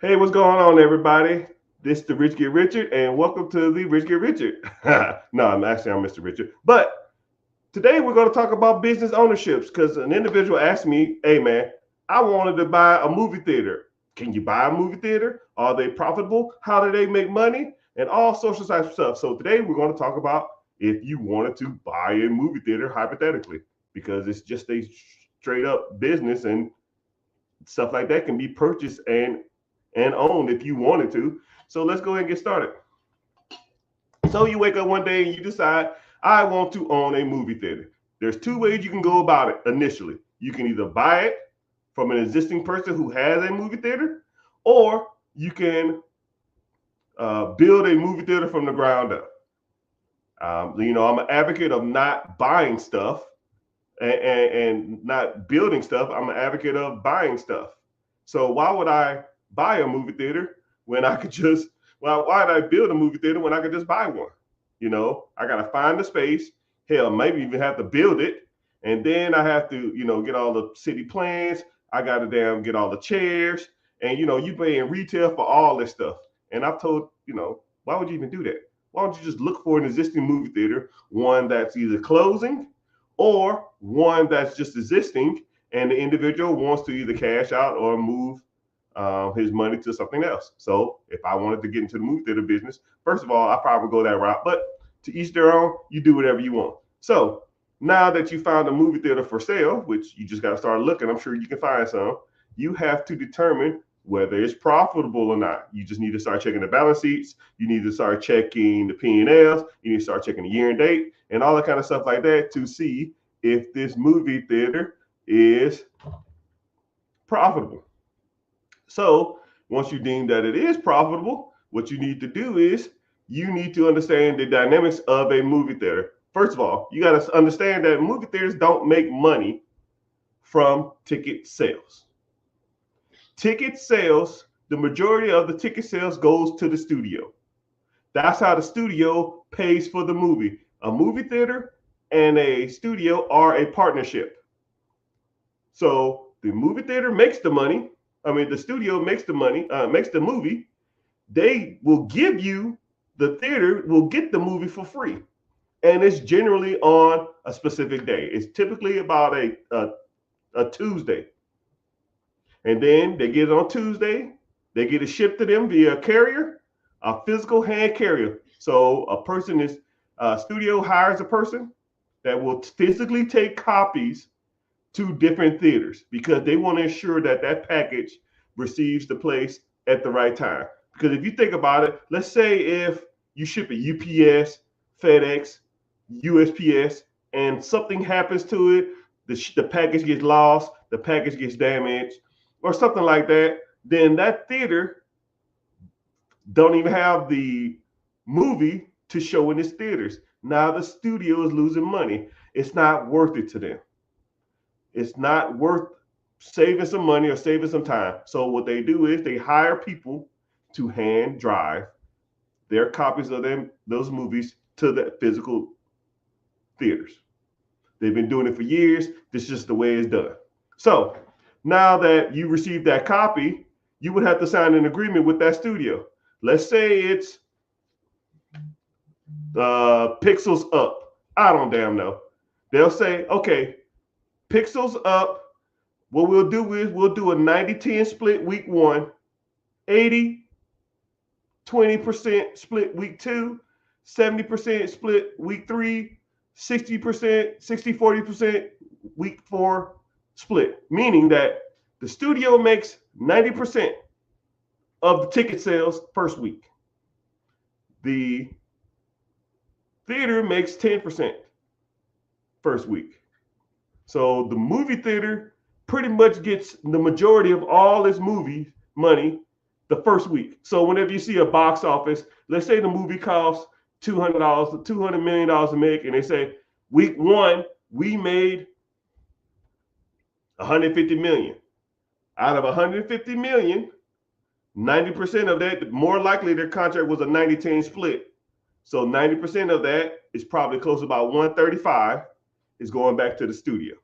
Hey, what's going on, everybody? This is the Rich Get Richard, and welcome to the Rich Get Richard. No, I'm Mr. Richard. But today we're going to talk about business ownerships because an individual asked me, "Hey, man, I wanted to buy a movie theater. Can you buy a movie theater? Are they profitable? How do they make money? And all social type stuff." So today we're going to talk about if you wanted to buy a movie theater hypothetically, because it's just a straight up business and stuff like that can be purchased and owned if you wanted to. So let's go ahead and get started. So you wake up one day and you decide, I want to own a movie theater. There's two ways you can go about it initially. You can either buy it from an existing person who has a movie theater, or you can build a movie theater from the ground up. I'm an advocate of not buying stuff and not building stuff. I'm an advocate of buying stuff. So why would I buy a movie theater when I could just why would I build a movie theater when I could just buy one? I gotta find the space. Hell, maybe even have to build it, and then I have to, get all the city plans. I gotta get all the chairs, and you pay in retail for all this stuff. And I've told, why would you even do that? Why don't you just look for an existing movie theater, one that's either closing or one that's just existing, and the individual wants to either cash out or move his money to something else. So if I wanted to get into the movie theater business, first of all, I probably go that route. But to each their own, you do whatever you want. So now that you found a movie theater for sale, which you just got to start looking, I'm sure you can find some. You have to determine whether it's profitable or not. You just need to start checking the balance sheets. You need to start checking the P&Ls. You need to start checking the year and date and all that kind of stuff like that to see if this movie theater is profitable. So once you deem that it is profitable, what you need to do is you need to understand the dynamics of a movie theater. First of all, you got to understand that movie theaters don't make money from ticket sales. Ticket sales, the majority of the ticket sales goes to the studio. That's how the studio pays for the movie. A movie theater and a studio are a partnership. So the movie theater makes the money. The studio makes the money, makes the movie. They will give you, the theater will get the movie for free. And it's generally on a specific day. It's typically about a Tuesday. And then they get it on Tuesday. They get it shipped to them via a carrier, a physical hand carrier. So a person is, studio hires a person that will physically take copies to different theaters because they want to ensure that that package receives the place at the right time. Because if you think about it, let's say if you ship a UPS, FedEx, USPS, and something happens to it, the package gets lost, the package gets damaged, or something like that, then that theater don't even have the movie to show in its theaters. Now the studio is losing money. It's not worth it to them. It's not worth saving some money or saving some time. So what they do is they hire people to hand drive their copies of those movies to the physical theaters. They've been doing it for years. This is just the way it's done. So now that you receive that copy, you would have to sign an agreement with that studio. Let's say it's Pixels Up. I don't damn know. They'll say, okay, Pixels Up. What we'll do is we'll do a 90-10 split week one, 80-20% split week two, 70% split week three, 60%, 60-40% week four split. Meaning that the studio makes 90% of the ticket sales first week. The theater makes 10% first week. So the movie theater pretty much gets the majority of all its movie money the first week. So whenever you see a box office, let's say the movie costs $200 to make, and they say week one we made 150 million. Out of 150 million, 90% of that, more likely their contract was a 90-10 split. So 90% of that is probably close to about 135 is going back to the studio.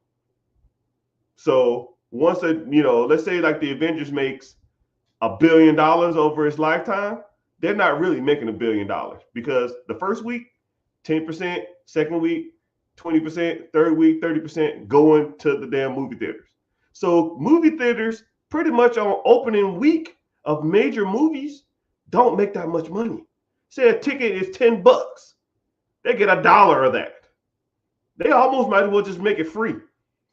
So once let's say like the Avengers makes $1 billion over its lifetime, they're not really making $1 billion because the first week, 10%, second week, 20%, third week, 30% going to the damn movie theaters. So movie theaters pretty much on opening week of major movies don't make that much money. Say a ticket is $10, they get $1 of that. They almost might as well just make it free.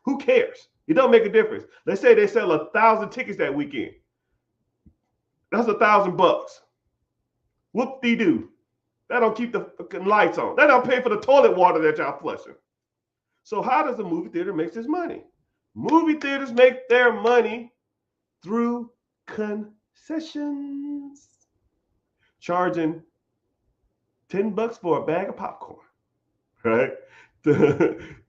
Who cares? It don't make a difference. Let's say they sell 1,000 tickets that weekend. That's $1,000. Whoop-de-doo. That don't keep the fucking lights on. That don't pay for the toilet water that y'all flushing. So how does a movie theater make its money? Movie theaters make their money through concessions. Charging $10 for a bag of popcorn, right?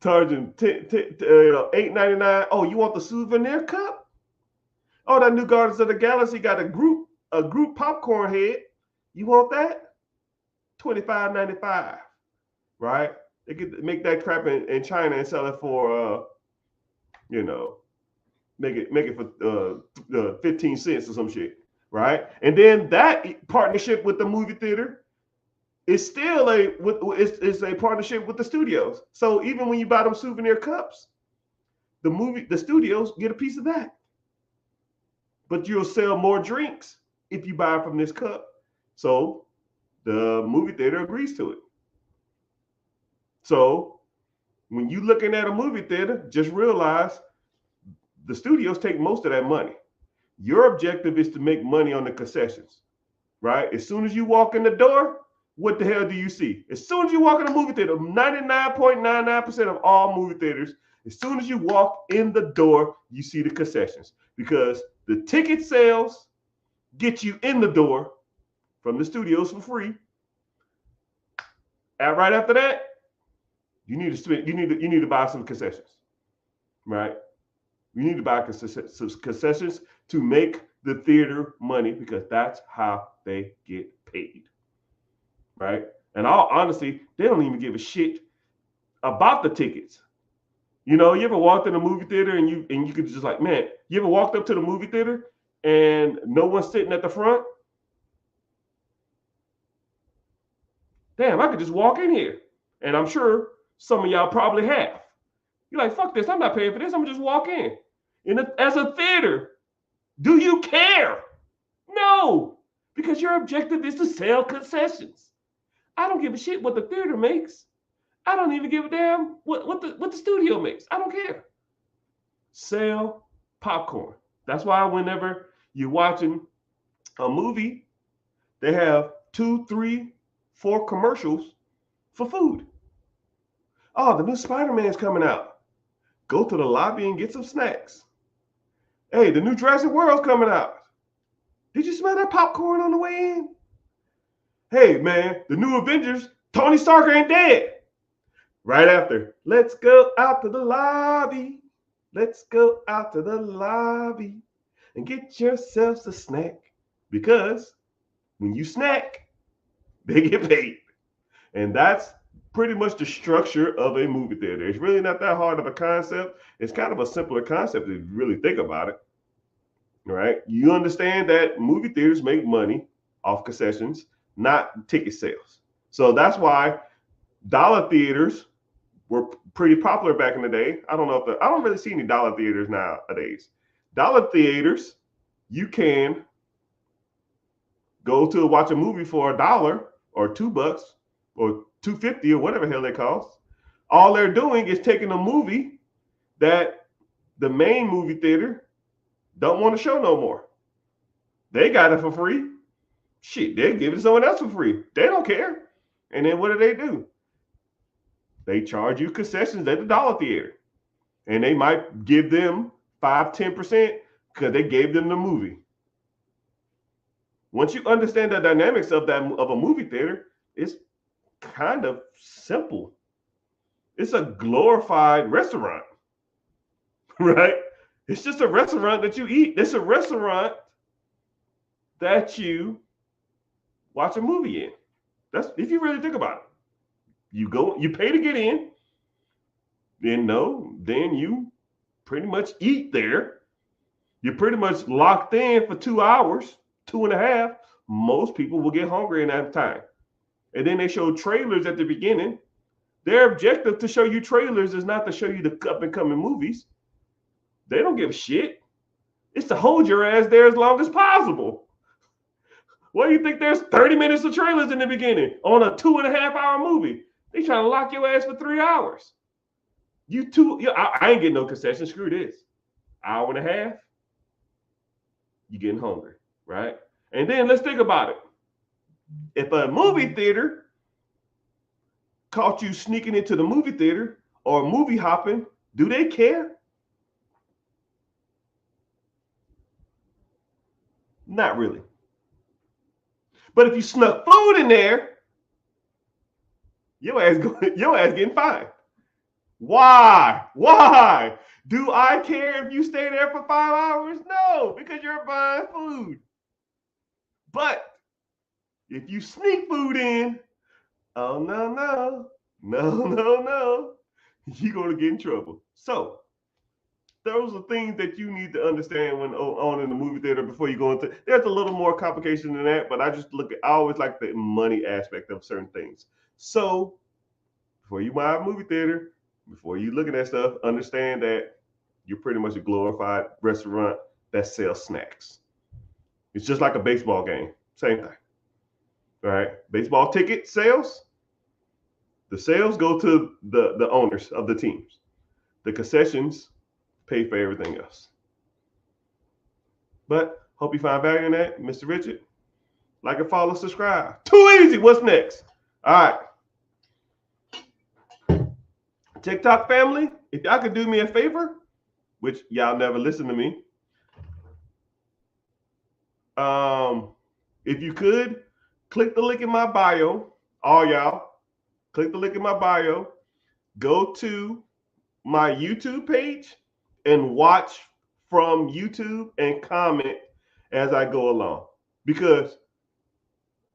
Charging $8.99. Oh, you want the souvenir cup? Oh, that new Guardians of the Galaxy got a group popcorn head. You want that? $25.95, right? They could make that crap in China and sell it for make it for 15 cents or some shit, right? And then that partnership with the movie theater is still a partnership with the studios. So even when you buy them souvenir cups, the studios get a piece of that. But you'll sell more drinks if you buy from this cup. So the movie theater agrees to it. So when you're looking at a movie theater, just realize the studios take most of that money. Your objective is to make money on the concessions, right? As soon as you walk in the door, what the hell do you see? As soon as you walk in a movie theater, 99.99% of all movie theaters, as soon as you walk in the door, you see the concessions because the ticket sales get you in the door from the studios for free. And right after that, you need to buy some concessions, right? You need to buy concessions to make the theater money because that's how they get paid, right? And all honesty, they don't even give a shit about the tickets. You ever walked in a movie theater and you could just like, man, you ever walked up to the movie theater and no one's sitting at the front? Damn, I could just walk in here. And I'm sure some of y'all probably have. You're like, fuck this, I'm not paying for this, I'm gonna just walk in. As a theater, do you care? No, because your objective is to sell concessions. I don't give a shit what the theater makes. I don't even give a damn what the studio makes. I don't care. Sell popcorn. That's why whenever you're watching a movie, they have 2, 3, 4 commercials for food. Oh, the new Spider-Man's coming out. Go to the lobby and get some snacks. Hey, the new Jurassic World's coming out. Did you smell that popcorn on the way in? Hey, man, the new Avengers, Tony Stark ain't dead. Right after, let's go out to the lobby. Let's go out to the lobby and get yourselves a snack. Because when you snack, they get paid. And that's pretty much the structure of a movie theater. It's really not that hard of a concept. It's kind of a simpler concept if you really think about it. Right? You understand that movie theaters make money off concessions, not ticket sales. So that's why dollar theaters were pretty popular back in the day. I don't really see any dollar theaters nowadays. Dollar theaters, you can go to watch a movie for $1 or $2 or $2.50 or whatever the hell they cost. All they're doing is taking a movie that the main movie theater don't want to show no more. They got it for free. Shit, they give it to someone else for free. They don't care. And then what do? They charge you concessions at the dollar theater. And they might give them 5-10% because they gave them the movie. Once you understand the dynamics of a movie theater, it's kind of simple. It's a glorified restaurant, right? It's just a restaurant that you eat. It's a restaurant that you watch a movie in. That's if you really think about it. You go, you pay to get in, then you pretty much eat there, You're pretty much locked in for 2 hours, 2.5. Most people will get hungry in that time. And then they show trailers at the beginning. Their objective to show you trailers is not to show you the up and coming movies. They don't give a shit. It's to hold your ass there as long as possible. Why do you think there's 30 minutes of trailers in the beginning on a 2.5-hour movie? They trying to lock your ass for 3 hours. I ain't getting no concession. Screw this. Hour and a half, you're getting hungry, right? And then let's think about it. If a movie theater caught you sneaking into the movie theater or movie hopping, do they care? Not really. But if you snuck food in there, your ass getting fined. Why? Why? Do I care if you stay there for 5 hours? No, because you're buying food. But if you sneak food in, oh no, you're gonna get in trouble. So those are things that you need to understand when on in the movie theater before you go into. There's a little more complication than that, but I always like the money aspect of certain things. So before you buy a movie theater, before you look at that stuff, understand that you're pretty much a glorified restaurant that sells snacks. It's just like a baseball game, same thing. All right, baseball ticket sales. The sales go to the owners of the teams. The concessions pay for everything else. But hope you find value in that, Mr. Richard. Like and follow, subscribe. Too easy. What's next? All right. TikTok family, if y'all could do me a favor, which y'all never listen to me. If you could, click the link in my bio. All y'all, click the link in my bio. Go to my YouTube page and watch from YouTube and comment as I go along. Because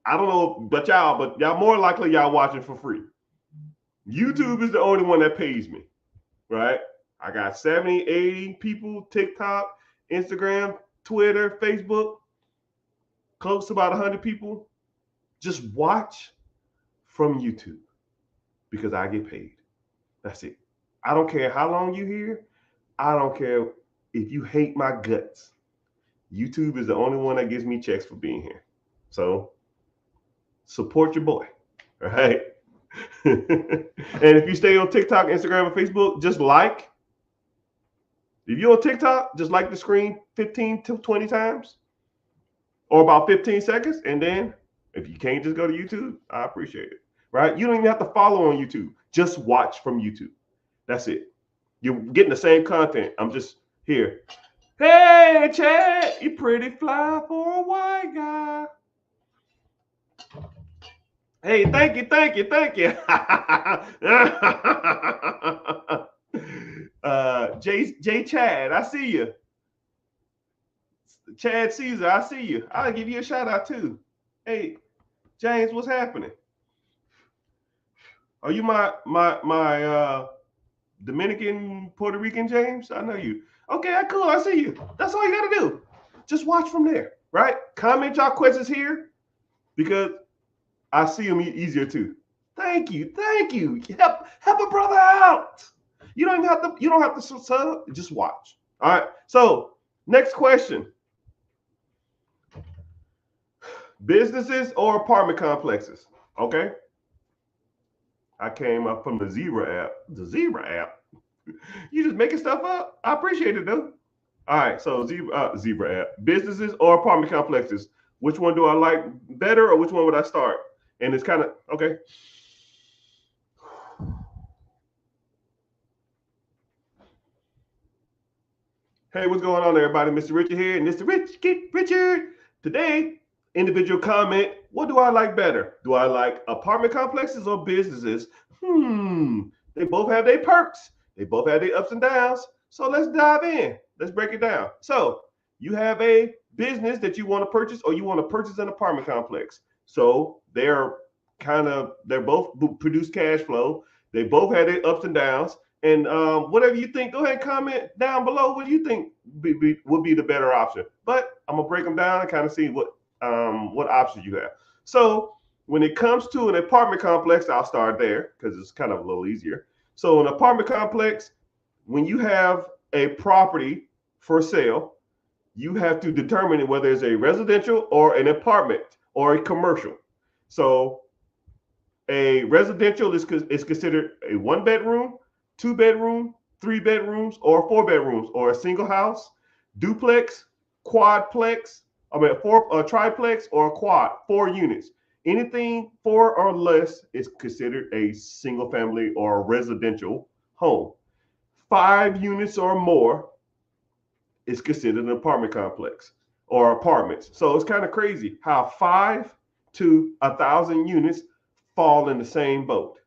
I don't know, but y'all more likely y'all watching for free. YouTube is the only one that pays me, right? I got 70, 80 people, TikTok, Instagram, Twitter, Facebook, close to about 100 people. Just watch from YouTube because I get paid. That's it. I don't care how long you're here. I don't care if you hate my guts. YouTube is the only one that gives me checks for being here. So support your boy, all right? And if you stay on TikTok, Instagram, and Facebook, just like. If you're on TikTok, just like the screen 15 to 20 times or about 15 seconds. And then if you can't just go to YouTube, I appreciate it, right? You don't even have to follow on YouTube. Just watch from YouTube. That's it. You're getting the same content. I'm just here. Hey, Chad, you pretty fly for a white guy. Hey, thank you. J Chad, I see you. Chad Caesar, I see you. I'll give you a shout out too. Hey, James, what's happening? Are you my Dominican, Puerto Rican James? I know you. Okay, cool. I see you. That's all you got to do. Just watch from there, right? Comment y'all questions here because I see them easier too. Thank you. Help a brother out. You don't have to sub. Just watch. All right. So next question: businesses or apartment complexes? Okay. I came up from the Zebra app. The Zebra app. You just making stuff up? I appreciate it though. All right, so Zebra app. Businesses or apartment complexes? Which one do I like better, or which one would I start? And it's kind of okay. Hey, what's going on, everybody? Mr. Richard here, and Mr. Richard. Today, individual comment. What do I like better? Do I like apartment complexes or businesses? They both have their perks. They both have their ups and downs. So let's dive in. Let's break it down. So you have a business that you want to purchase, or you want to purchase an apartment complex. So they both produce cash flow. They both have their ups and downs. And whatever you think, go ahead and comment down below. What do you think would be the better option? But I'm gonna break them down and kind of see what options you have. So when it comes to an apartment complex, I'll start there because it's kind of a little easier. So an apartment complex, when you have a property for sale, you have to determine whether it's a residential or an apartment or a commercial. So a residential is considered a 1 bedroom, 2 bedroom, 3 bedrooms, or 4 bedrooms, or a single house, duplex, quadplex, a triplex, or a quad, 4 units. Anything 4 or less is considered a single family or a residential home. 5 units or more is considered an apartment complex or apartments. So it's kind of crazy how 5 to 1,000 units fall in the same boat.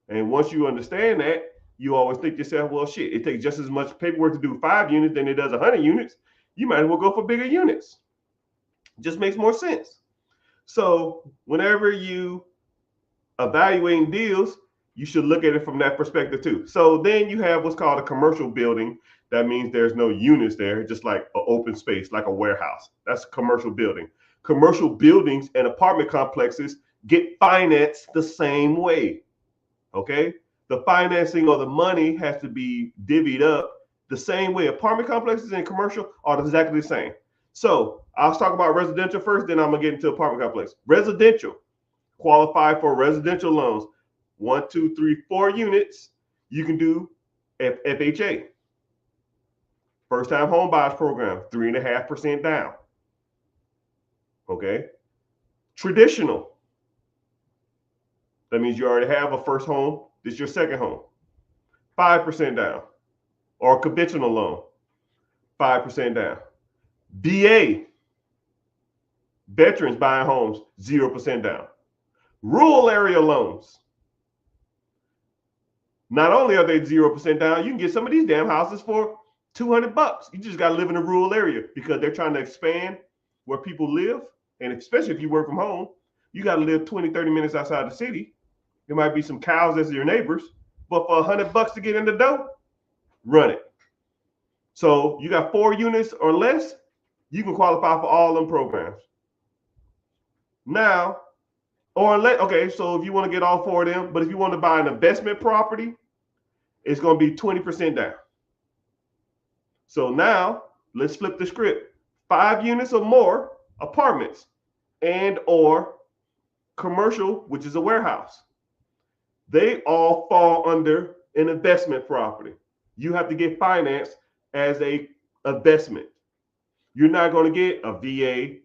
And once you understand that, you always think to yourself, well, shit, it takes just as much paperwork to do 5 units than it does 100 units. You might as well go for bigger units. Just makes more sense. So whenever you evaluating deals, you should look at it from that perspective too. So then you have what's called a commercial building. That means there's no units there, just like an open space, like a warehouse. That's a commercial building. Commercial buildings and apartment complexes get financed the same way. Okay? The financing or the money has to be divvied up the same way. Apartment complexes and commercial are exactly the same. So I'll talk about residential first, then I'm gonna get into apartment complex. Residential qualify for residential loans. 1, 2, 3, 4 units. You can do FHA, first time home buyers program, 3.5% down. Okay. Traditional. That means you already have a first home. This is your second home. 5% down. Or conventional loan, 5% down. VA, veterans buying homes, 0% down. Rural area loans. Not only are they 0% down, you can get some of these damn houses for $200. You just got to live in a rural area because they're trying to expand where people live. And especially if you work from home, you got to live 20, 30 minutes outside the city. There might be some cows as your neighbors, but for $100 to get in the door, run it. So you got 4 units or less, you can qualify for all them programs. Now, okay, so if you want to get all 4 of them, but if you want to buy an investment property, it's going to be 20% down. So now let's flip the script. 5 units or more apartments and or commercial, which is a warehouse. They all fall under an investment property. You have to get financed as a investment. You're not going to get a VA,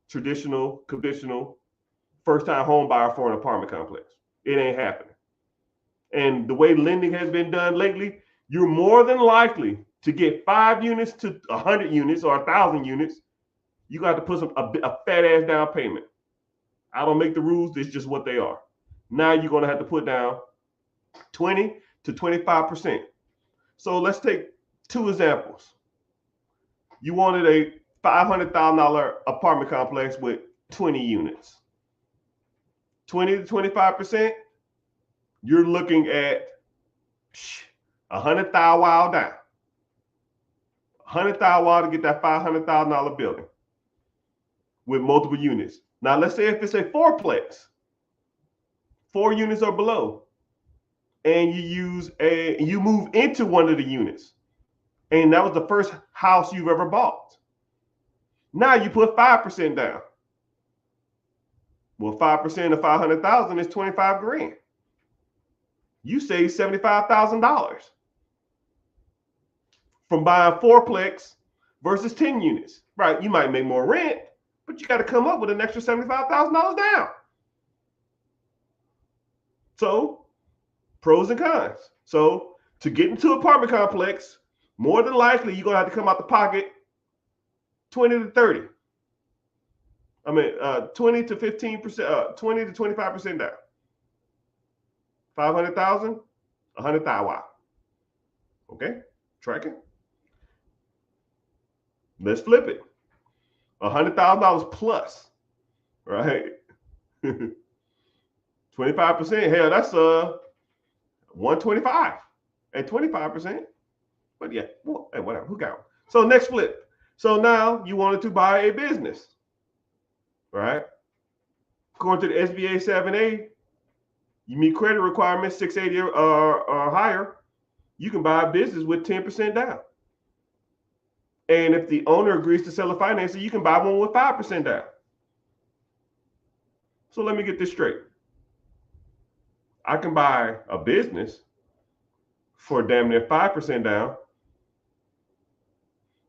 traditional, conventional, first-time home buyer for an apartment complex. It ain't happening. And the way lending has been done lately, you're more than likely to get 5 units to 100 units or 1,000 units. You got to put a fat ass down payment. I don't make the rules. It's just what they are. Now you're going to have to put down 20 to 25%. So let's take 2 examples. You wanted a $500,000 apartment complex with 20 units. 20 to 25%, you're looking at $100,000 down. $100,000 to get that $500,000 building with multiple units. Now let's say if it's a 4-plex, 4 units or below, and you move into one of the units, and that was the first house you've ever bought. Now you put 5% down. Well, 5% of 500,000 is 25 grand. You save $75,000 from buying 4-plex versus 10 units. Right? You might make more rent, but you got to come up with an extra $75,000 down. So, pros and cons. So, to get into an apartment complex, more than likely you're gonna have to come out the pocket 20 to 30. 20 to 15%, 20 to 25% down. 500,000, 100,000. Wow. Okay, tracking. Let's flip it. $100,000 plus, right? 25%. Hell, that's 125. at 25%. But yeah, well, hey, whatever. Who got it? So next flip. So now you wanted to buy a business, right? According to the SBA 7A, you meet credit requirements 680 or higher. You can buy a business with 10% down. And if the owner agrees to sell a financing, you can buy one with 5% down. So let me get this straight. I can buy a business for damn near 5% down.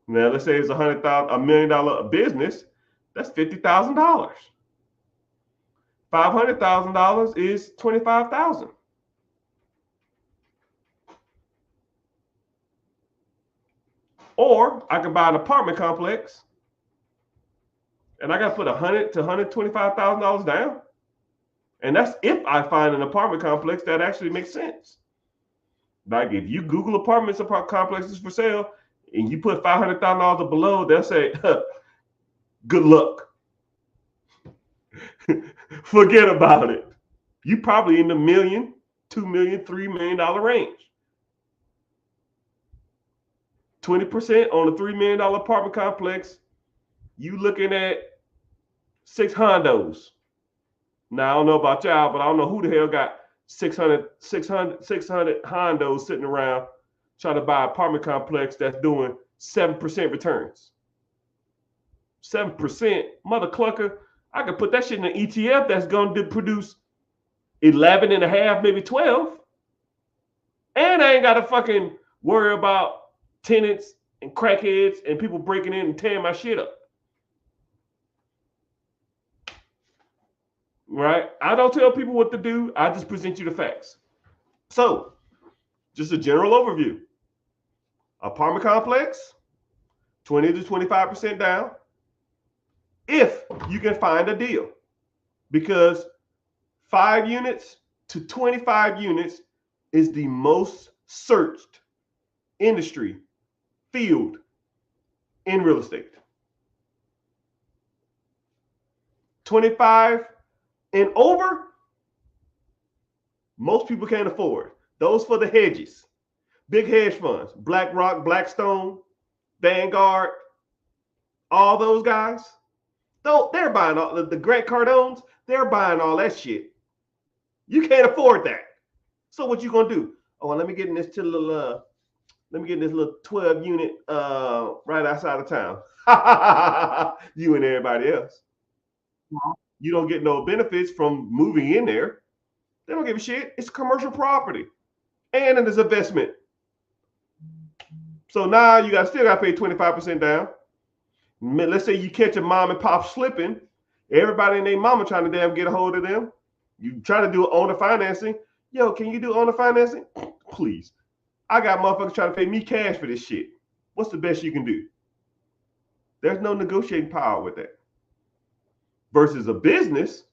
Now let's say it's $100,000, $1 million business. That's $50,000. $500,000 is $25,000. Or I can buy an apartment complex, and I got to put $100,000 to $125,000 down. And that's if I find an apartment complex that actually makes sense. Like if you Google apartment complexes for sale and you put $500,000 or below, they'll say, good luck. Forget about it. You probably in the $1 million, $2 million, $3 million range. 20% on a $3 million apartment complex, you looking at 6 hondos. Now, I don't know about y'all, but I don't know who the hell got 600 hondos sitting around trying to buy an apartment complex that's doing 7% returns. 7%, mother clucker. I could put that shit in an ETF that's going to produce 11 and a half, maybe 12. And I ain't got to fucking worry about tenants and crackheads and people breaking in and tearing my shit up. Right? I don't tell people what to do. I just present you the facts. So, just a general overview. Apartment complex, 20 to 25% down. If you can find a deal. Because 5 units to 25 units is the most searched industry field in real estate. 25 and over, most people can't afford. Those for the hedges. Big hedge funds, BlackRock, Blackstone, Vanguard, all those guys. Though they're buying all the Grant Cardones, they're buying all that shit. You can't afford that. So what you gonna do? Oh, well, let me get in this little 12 unit right outside of town. You and everybody else. You don't get no benefits from moving in there. They don't give a shit. It's commercial property. And it is investment. So now you still got to pay 25% down. Let's say you catch a mom and pop slipping. Everybody and their mama trying to damn get a hold of them. You try to do owner financing. Yo, can you do owner financing? Please. I got motherfuckers trying to pay me cash for this shit. What's the best you can do? There's no negotiating power with that. Versus a business,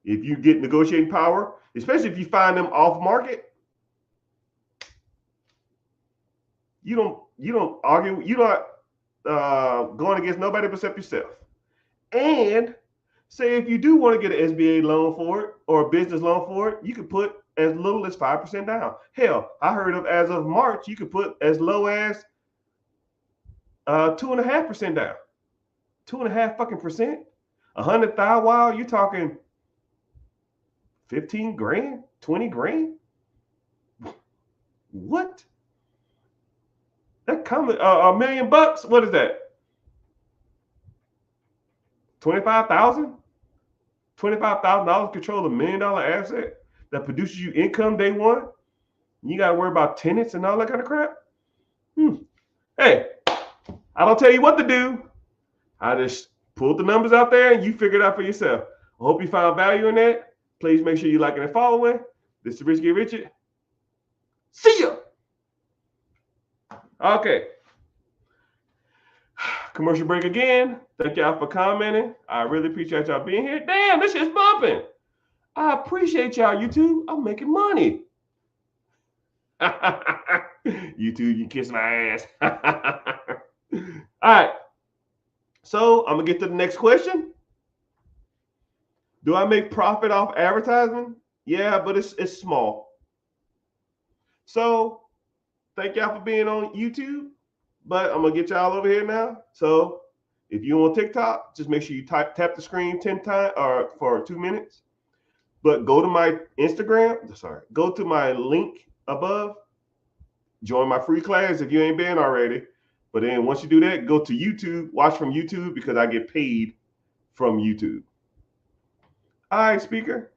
if you get negotiating power, especially if you find them off market, you don't argue, you're not going against nobody except yourself. And say if you do want to get an SBA loan for it or a business loan for it, you can put as little as 5% down. Hell, I heard of as of March, you could put as low as 2.5% down. 2.5 fucking percent. 100,000. Wow, you're talking 15 grand, 20 grand. What? That coming $1 million bucks. What is that? 25,000. $25,000 control $1 million asset that produces you income day one. You got to worry about tenants and all that kind of crap. Hey, I don't tell you what to do. I just pulled the numbers out there and you figure it out for yourself. I hope you found value in that. Please make sure you liking and following. This is Rich Get Richard. See ya. Okay. Commercial break again. Thank y'all for commenting. I really appreciate y'all being here. Damn, this shit's bumping. I appreciate y'all, YouTube. I'm making money. YouTube, you kiss my ass. All right. So I'm gonna get to the next question. Do I make profit off advertising? Yeah, but it's small. So thank y'all for being on YouTube. But I'm gonna get y'all over here now. So if you on TikTok, just make sure you tap the screen 10 times or for 2 minutes. But go to my Instagram. Sorry, go to my link above. Join my free class if you ain't been already. But then once you do that, go to YouTube. Watch from YouTube because I get paid from YouTube. All right, speaker.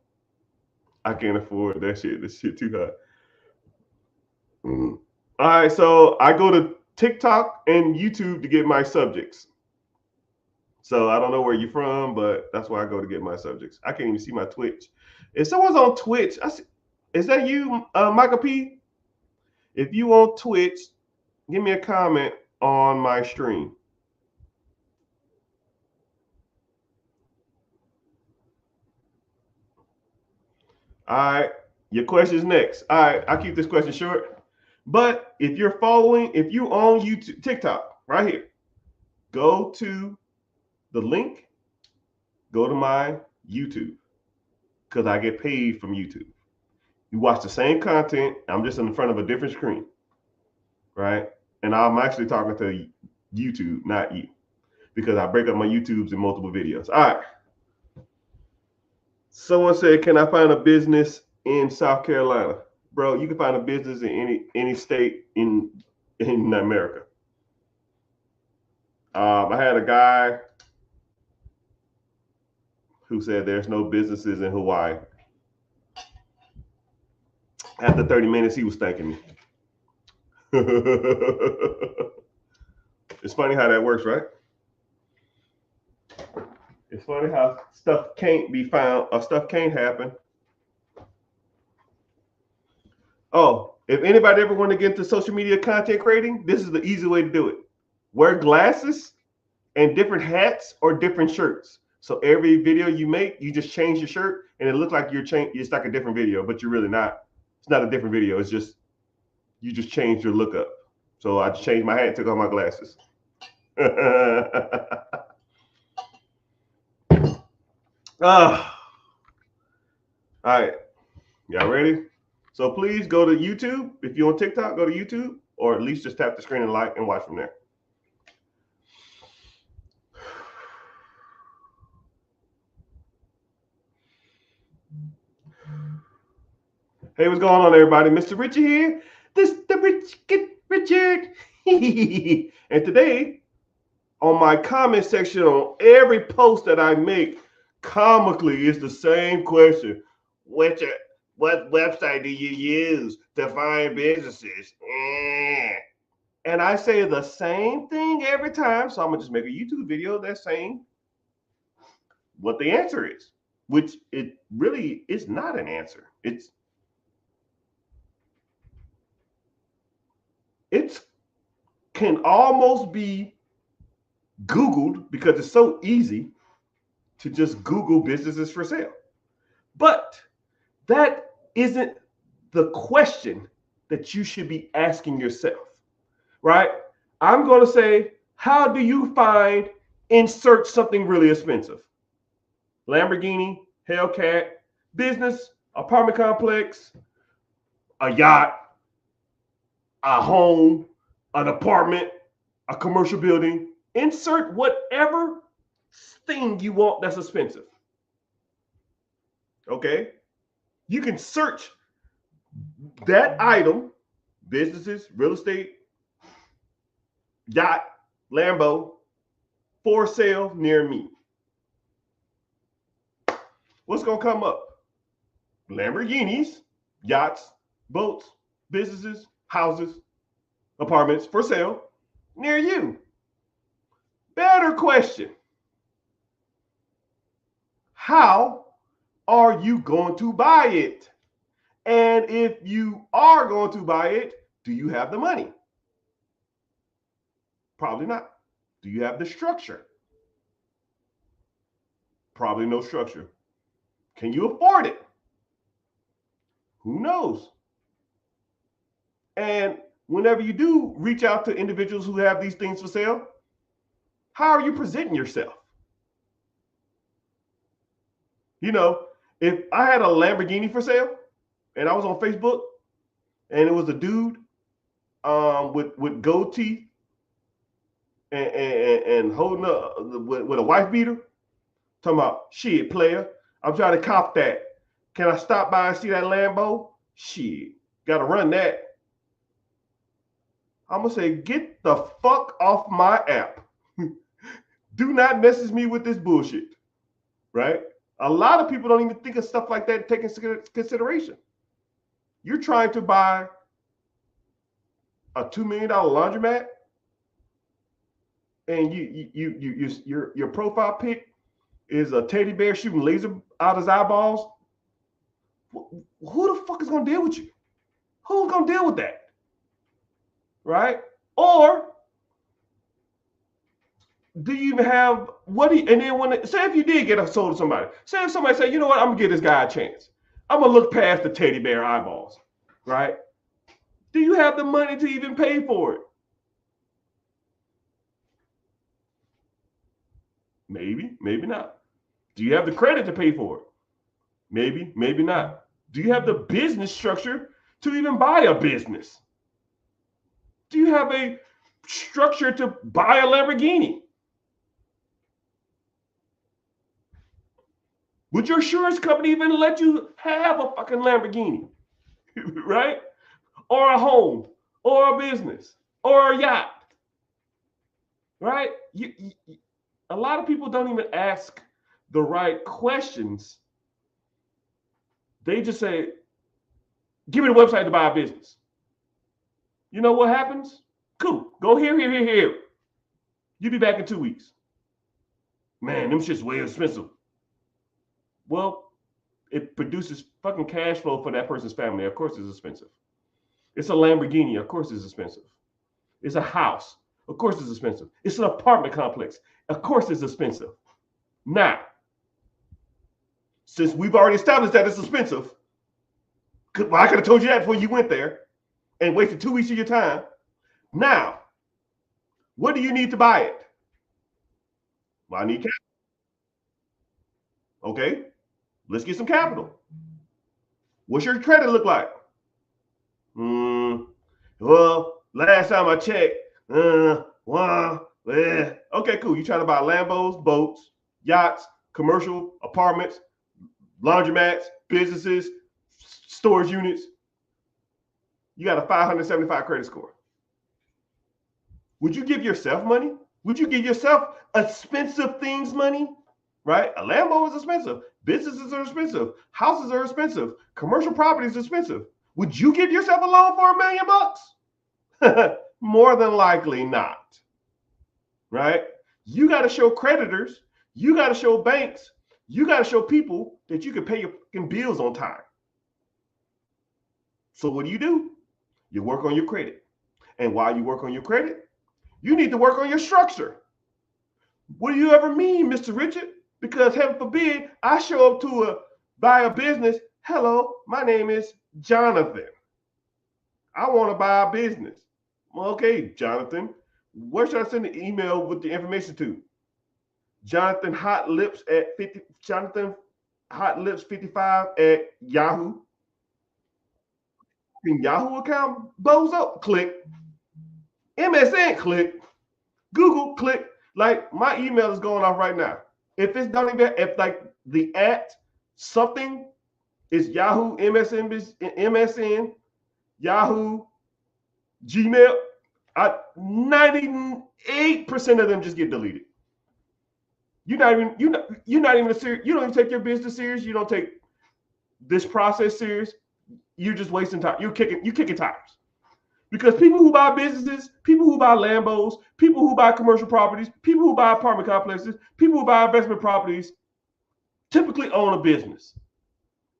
I can't afford that shit. This shit too hot. All right, so I go to TikTok and YouTube to get my subjects. So I don't know where you're from, but that's where I go to get my subjects. I can't even see my Twitch. If someone's on Twitch, is that you, Michael P? If you on Twitch, give me a comment on my stream. All right, your question's next. All right, I'll keep this question short. But if you're following, if you on YouTube, TikTok, right here, go to the link, go to my YouTube, because I get paid from YouTube. You watch the same content, I'm just in front of a different screen, right? And I'm actually talking to YouTube, not you, because I break up my YouTubes in multiple videos. All right. Someone said, can I find a business in South Carolina? Bro, you can find a business in any state in America. I had a guy who said there's no businesses in Hawaii. After 30 minutes, he was thanking me. It's funny how that works, right? It's funny how stuff can't be found or stuff can't happen. Oh, if anybody ever want to get into social media content creating, this is the easy way to do it. Wear glasses and different hats or different shirts. So every video you make, you just change your shirt and it looks like it's like a different video, but you're really not. It's not a different video. It's just, you just changed your look up. So I just changed my hat and took off my glasses. All right. Y'all ready? So please go to YouTube. If you're on TikTok, go to YouTube, or at least just tap the screen and like and watch from there. Hey, what's going on, everybody? Mr. Richard here. This is the Richard. And today, on my comment section on every post that I make, comically, is the same question. What website do you use to find businesses? And I say the same thing every time. So I'm going to just make a YouTube video that's saying what the answer is, which it really is not an answer. It can almost be Googled because it's so easy to just Google businesses for sale. But that isn't the question that you should be asking yourself, right? I'm going to say, how do you find, insert something really expensive? Lamborghini, Hellcat, business, apartment complex, a yacht, a home, an apartment, a commercial building. Insert whatever thing you want that's expensive. Okay? You can search that item, businesses, real estate, yacht, Lambo, for sale near me. What's going to come up? Lamborghinis, yachts, boats, businesses, houses, apartments for sale near you. Better question. How are you going to buy it? And if you are going to buy it, do you have the money? Probably not. Do you have the structure? Probably no structure. Can you afford it? Who knows? And whenever you do reach out to individuals who have these things for sale, how are you presenting yourself? You know, if I had a Lamborghini for sale and I was on Facebook, and it was a dude with gold teeth and holding up with a wife beater. Talking about, shit, player, I'm trying to cop that. Can I stop by and see that Lambo? Shit, gotta run that. I'm gonna say, get the fuck off my app. Do not message me with this bullshit, right? A lot of people don't even think of stuff like that and take into consideration. You're trying to buy a $2 million laundromat, and your profile pic is a teddy bear shooting laser out his eyeballs. Who the fuck is gonna deal with you? Who's gonna deal with that? Right? Or do you even have and then when say if you did get a sold to somebody, say if somebody say, you know what, I'm gonna give this guy a chance. I'm gonna look past the teddy bear eyeballs, right? Do you have the money to even pay for it? Maybe, maybe not. Do you have the credit to pay for it? Maybe, maybe not. Do you have the business structure to even buy a business? Do you have a structure to buy a Lamborghini? Would your insurance company even let you have a fucking Lamborghini? Right? Or a home, or a business, or a yacht? Right? A lot of people don't even ask the right questions. They just say, give me the website to buy a business. You know what happens? Cool. Go here. You'll be back in 2 weeks. Man, them shit's way expensive. Well, it produces fucking cash flow for that person's family. Of course it's expensive. It's a Lamborghini. Of course it's expensive. It's a house. Of course it's expensive. It's an apartment complex. Of course it's expensive. Now, since we've already established that it's expensive, well, I could have told you that before you went there and wasted 2 weeks of your time. Now, what do you need to buy it? Well, I need capital. Okay, let's get some capital. What's your credit look like? Well, last time I checked, okay, cool. You trying to buy Lambos, boats, yachts, commercial apartments, laundromats, businesses, storage units. You got a 575 credit score. Would you give yourself money? Would you give yourself expensive things money? Right? A Lambo is expensive. Businesses are expensive. Houses are expensive. Commercial property is expensive. Would you give yourself a loan for $1 million? More than likely not. Right? You got to show creditors. You got to show banks. You got to show people that you can pay your fucking bills on time. So what do? You work on your credit. And while you work on your credit, you need to work on your structure. What do you ever mean, Mr. Richard? Because heaven forbid, I show up to buy a business. Hello, my name is Jonathan. I want to buy a business. Well, okay, Jonathan, where should I send the email with the information to? Jonathan Hot Lips at 50. Jonathan Hot Lips 55 at Yahoo. Yahoo account, bozo, click. MSN, click. Google, click. Like my email is going off right now. If it's not even, if like the at something is Yahoo, MSN, Yahoo, Gmail, 98% of them just get deleted. You're not even serious. You don't even take your business serious. You don't take this process serious. You're just wasting time. You're kicking tires. Because people who buy businesses, people who buy Lambos, people who buy commercial properties, people who buy apartment complexes, people who buy investment properties typically own a business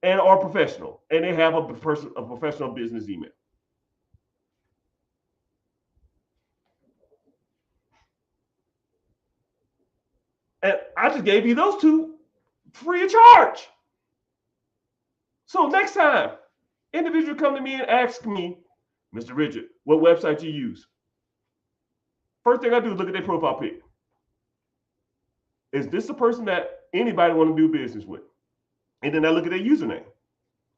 and are professional, and they have a professional business email. And I just gave you those two free of charge. So next time, individual come to me and ask me, Mr. Richard, what website you use? First thing I do is look at their profile pic. Is this the person that anybody want to do business with? And then I look at their username.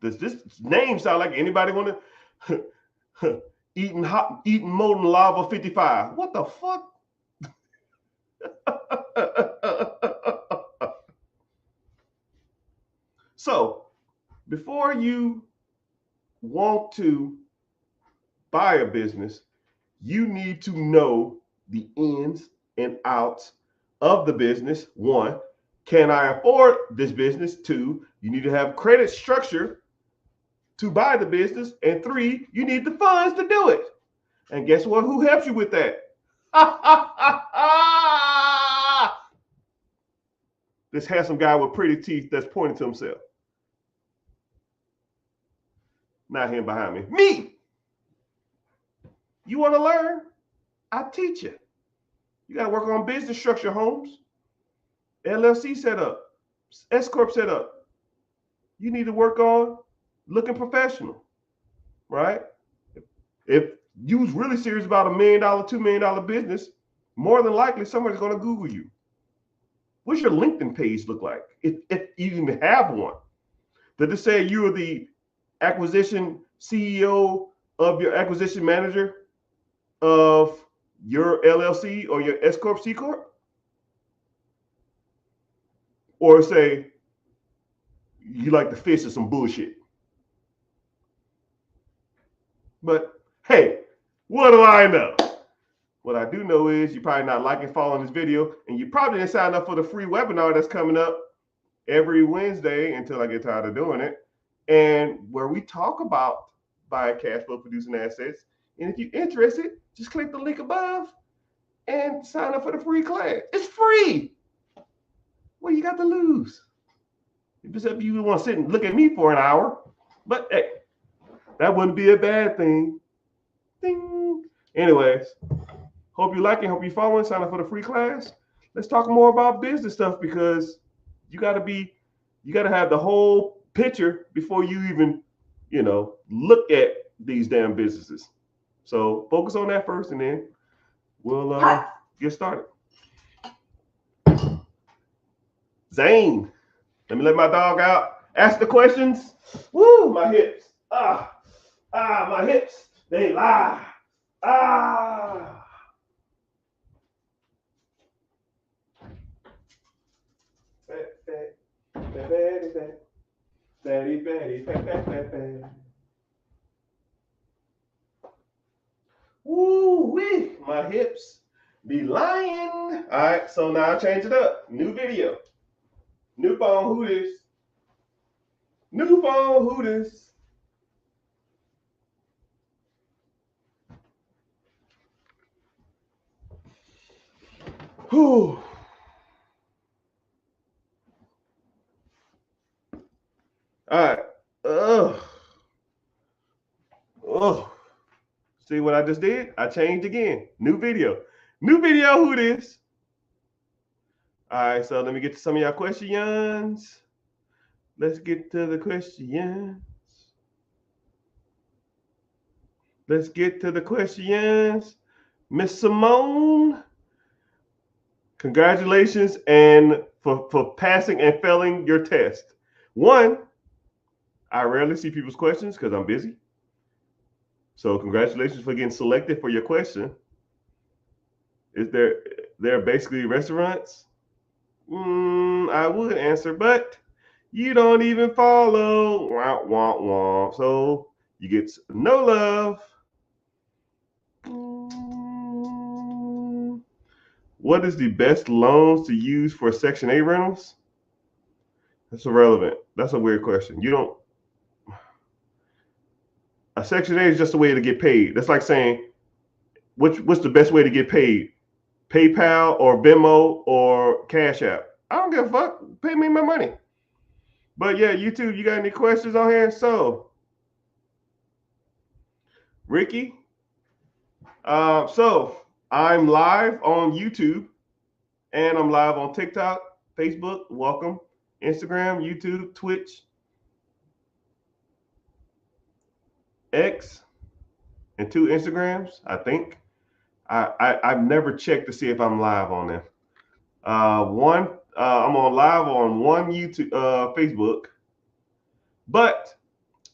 Does this name sound like anybody want to eating molten lava 55. What the fuck? So before you want to buy a business, you need to know the ins and outs of the business. One, can I afford this business? Two, you need to have credit structure to buy the business. And three, you need the funds to do it. And guess what? Who helps you with that? This handsome guy with pretty teeth that's pointing to himself. Not him behind me. Me! You want to learn? I teach you. You got to work on business structure, Holmes. LLC setup, S Corp setup. You need to work on looking professional, right? If you was really serious about $1 million, $2 million business, more than likely somebody's going to Google you. What's your LinkedIn page look like? If you even have one. Did it say you are the acquisition CEO of your acquisition manager of your LLC or your S Corp, C Corp? Or say you like to fish or some bullshit? But hey, what do I know? What I do know is you're probably not liking, following this video, and you probably didn't sign up for the free webinar that's coming up every Wednesday until I get tired of doing it, and where we talk about buying cash flow producing assets. And if you're interested, just click the link above and sign up for the free class. It's free. What you got to lose? Except you want to sit and look at me for an hour. But hey, that wouldn't be a bad thing. Ding. Anyways, hope you like it. Hope you following. Sign up for the free class. Let's talk more about business stuff because you got to have the whole picture before you even, look at these damn businesses. So focus on that first, and then we'll get started. Zane, let me let my dog out. Ask the questions. Woo, my hips. My hips. They lie. Woo wee, my hips be lying. All right, so now I change it up. New video. New phone, who this? New phone, who this? Whew. All right. See what I just did? I changed again. New video. New video, who this? All right, so let me get to some of y'all questions. Let's get to the questions. Let's get to the questions. Miss Simone, congratulations and for passing and failing your test. One, I rarely see people's questions because I'm busy. So congratulations for getting selected for your question. Is there basically restaurants? I would answer, but you don't even follow. Wah, wah, wah. So you get no love. What is the best loans to use for Section 8 rentals? That's irrelevant. That's a weird question. A Section 8 is just a way to get paid. That's like saying, what's the best way to get paid? PayPal or Venmo or Cash App? I don't give a fuck. Pay me my money. But yeah, YouTube, you got any questions on here? So, Ricky. So I'm live on YouTube and I'm live on TikTok, Facebook, welcome, Instagram, YouTube, Twitch, X, and 2 Instagrams, I think. I've never checked to see if I'm live on them. I'm on live on one YouTube, Facebook, but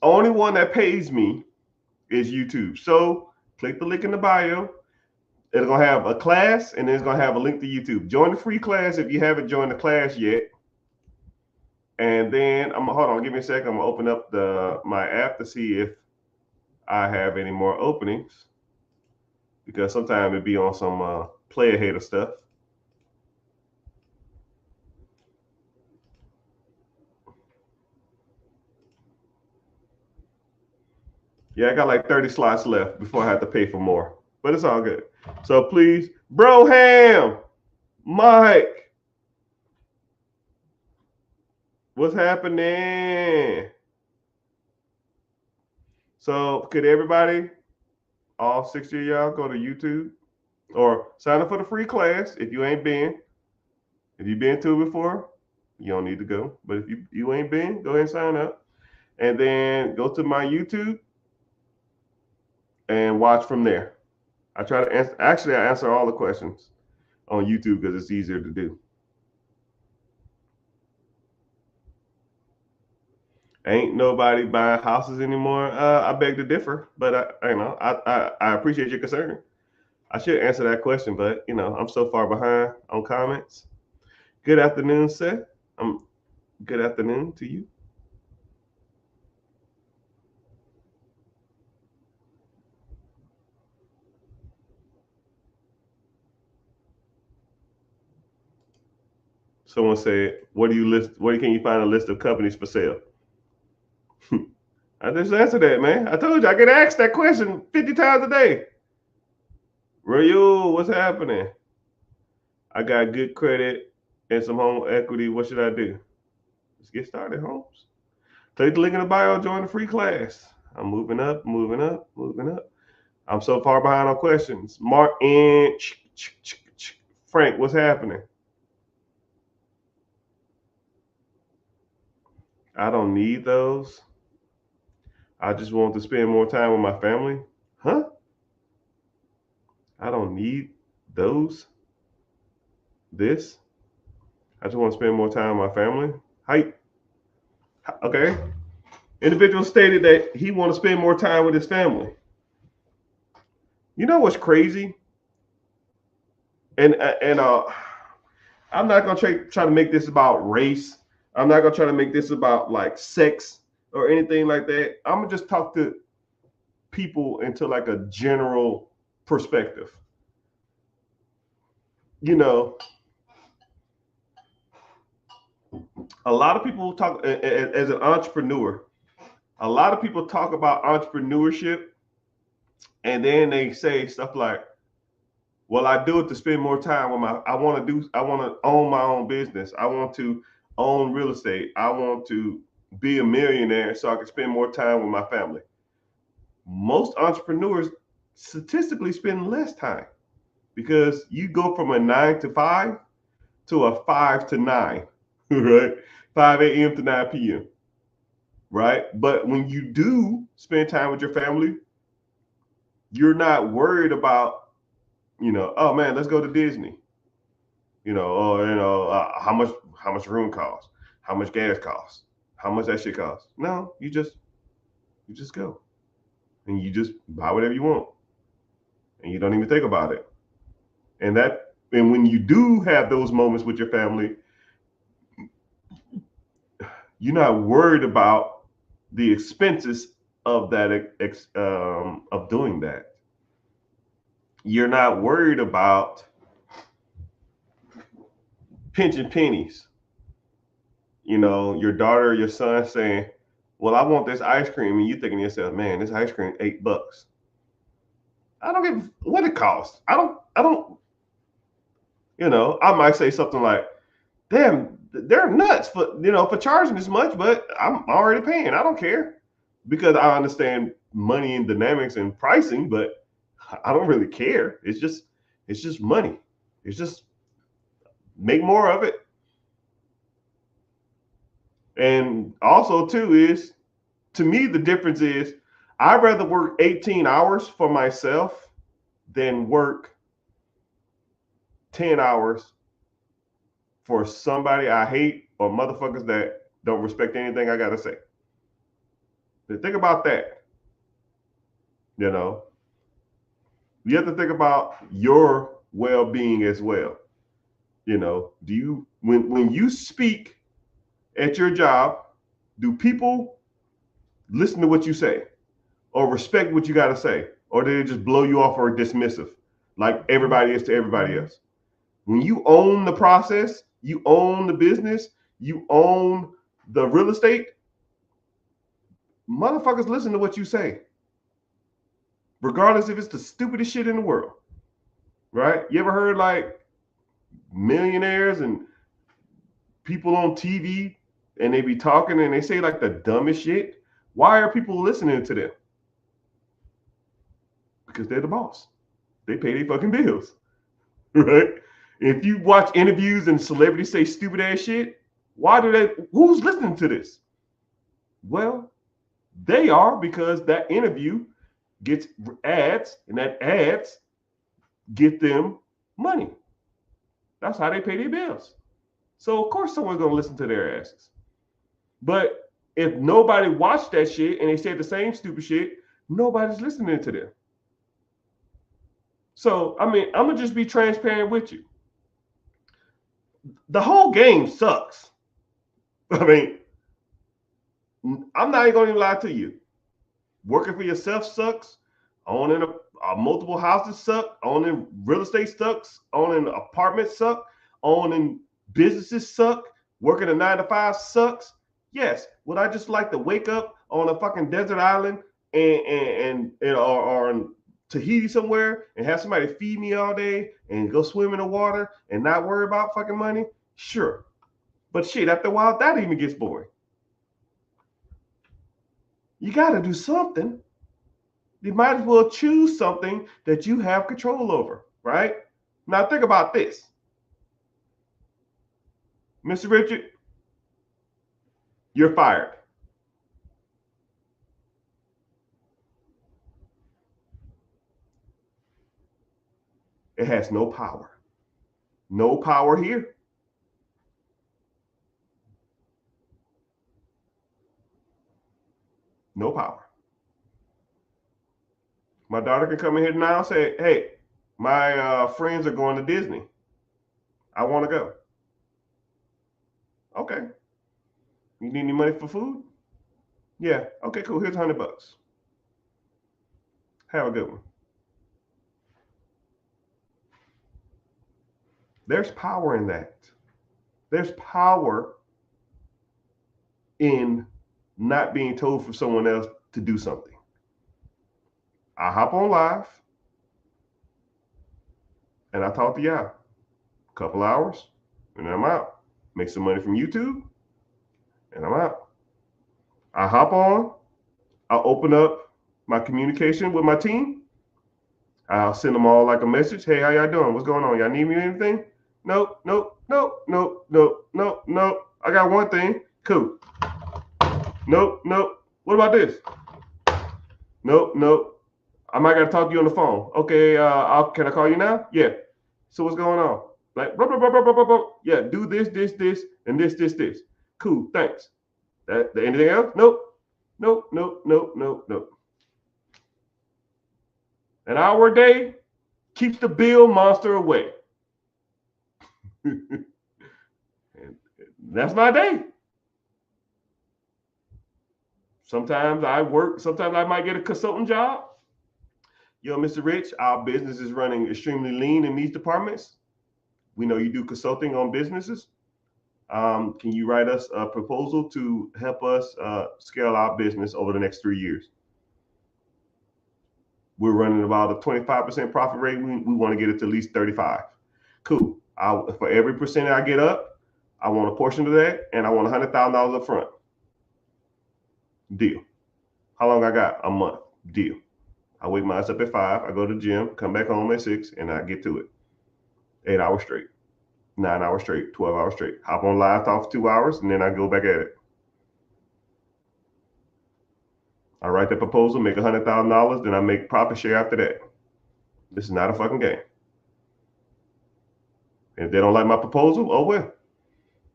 only one that pays me is YouTube. So click the link in the bio. It's gonna have a class, and then it's gonna have a link to YouTube. Join the free class if you haven't joined the class yet. And then hold on, give me a second. I'm gonna open up my app to see if I have any more openings, because sometimes it be on some player hater stuff. Yeah, I got like 30 slots left before I have to pay for more, but it's all good. So please, Broham, Mike, what's happening? So could everybody, all 60 of y'all, go to YouTube or sign up for the free class if you ain't been. If you've been to it before, you don't need to go. But if you ain't been, go ahead and sign up. And then go to my YouTube and watch from there. I try to answer, actually, I answer all the questions on YouTube because it's easier to do. Ain't nobody buying houses anymore. I beg to differ, but I appreciate your concern. I should answer that question, but I'm so far behind on comments. Good afternoon, Seth. Good afternoon to you. Someone said, "What do you list? Where can you find a list of companies for sale?" I just answered that, man. I told you I get asked that question 50 times a day. Rayo, what's happening? I got good credit and some home equity. What should I do? Let's get started, Holmes. Click the link in the bio, join the free class. I'm moving up, moving up, moving up. I'm so far behind on questions. Martin, Frank, what's happening? I don't need those. I just want to spend more time with my family. Huh? I don't need those. This. I just want to spend more time with my family. Hi. Okay. Individual stated that he want to spend more time with his family. You know what's crazy? And I'm not gonna try to make this about race. I'm not gonna try to make this about like sex or anything like that. I'm gonna just talk to people into like a general perspective. A lot of people talk as an entrepreneur. A lot of people talk about entrepreneurship, and then they say stuff like, well, I do it to spend more time with I want to own my own business. I want to own real estate. I want to be a millionaire so I can spend more time with my family. Most entrepreneurs statistically spend less time because you go from a 9 to 5 to a 5 to 9, right? 5 a.m. to 9 p.m. Right? But when you do spend time with your family, you're not worried about, oh man, let's go to Disney. Or how much room costs, how much gas costs, how much that shit costs. No, you just go, and you just buy whatever you want, and you don't even think about it. And when you do have those moments with your family, you're not worried about the expenses of that of doing that. You're not worried about pinching pennies. Your daughter or your son saying, well, I want this ice cream, and you thinking to yourself, man, this ice cream $8. I don't give what it costs. I don't I might say something like, damn, they're nuts for charging this much, but I'm already paying. I don't care, because I understand money and dynamics and pricing, but I don't really care. It's just money. It's just make more of it. And also too is, to me, the difference is I'd rather work 18 hours for myself than work 10 hours for somebody I hate or motherfuckers that don't respect anything I gotta say. But think about that. You know, you have to think about your well-being as well. You know, do you when you speak at your job, do people listen to what you say or respect what you got to say, or do they just blow you off or dismissive like everybody is to everybody else? When you own the process, you own the business, you own the real estate, motherfuckers listen to what you say, regardless if it's the stupidest shit in the world, right? You ever heard like millionaires and people on TV and they be talking and they say like the dumbest shit? Why are people listening to them? Because they're the boss. They pay their fucking bills, right? If you watch interviews and celebrities say stupid ass shit, why do they? Who's listening to this? Well, they are, because that interview gets ads, and that ads get them money. That's how they pay their bills. So of course someone's gonna listen to their asses. But if nobody watched that shit and they said the same stupid shit, nobody's listening to them. So I mean, I'm gonna just be transparent with you. The whole game sucks. I mean, I'm not even gonna lie to you. Working for yourself sucks. Owning a multiple houses suck. Owning real estate sucks. Owning apartments suck. Owning businesses suck. Working a 9 to 5 sucks. Yes. Would I just like to wake up on a fucking desert island or in Tahiti somewhere and have somebody feed me all day and go swim in the water and not worry about fucking money? Sure. But shit, after a while, that even gets boring. You got to do something. You might as well choose something that you have control over, right? Now think about this. Mr. Richard, you're fired. It has no power. No power here. No power. My daughter can come in here now and say, hey, my friends are going to Disney. I want to go. Okay. You need any money for food? Yeah. Okay, cool. Here's $100. Have a good one. There's power in that. There's power in not being told for someone else to do something. I hop on live and I talk to y'all. A couple hours and I'm out. Make some money from YouTube and I'm out. I hop on, I'll open up my communication with my team. I'll send them all like a message. Hey, how y'all doing? What's going on? Y'all need me anything? Nope, nope, nope, nope, nope, nope, nope. I got one thing. Cool. Nope, nope. What about this? Nope, nope. I might gotta talk to you on the phone. Okay, can I call you now? Yeah. So what's going on? Like, blah, blah, blah, blah, blah, blah. Yeah, do this, and this. Cool, thanks. Anything else? Nope. Nope, nope, nope, nope, nope. An hour a day keeps the bill monster away. And that's my day. Sometimes I work, sometimes I might get a consultant job. Yo, Mr. Rich, our business is running extremely lean in these departments. We know you do consulting on businesses. Can you write us a proposal to help us scale our business over the next 3 years? We're running about a 25% profit rate. We want to get it to at least 35. Cool. For every percent I get up, I want a portion of that, and I want $100,000 up front. Deal. How long I got? A month. Deal. I wake my ass up at 5. I go to the gym, come back home at 6, and I get to it. 8 hours straight, 9 hours straight, 12 hours straight. Hop on live, talk for 2 hours, and then I go back at it. I write the proposal, make $100,000, then I make profit share after that. This is not a fucking game. And if they don't like my proposal, oh well.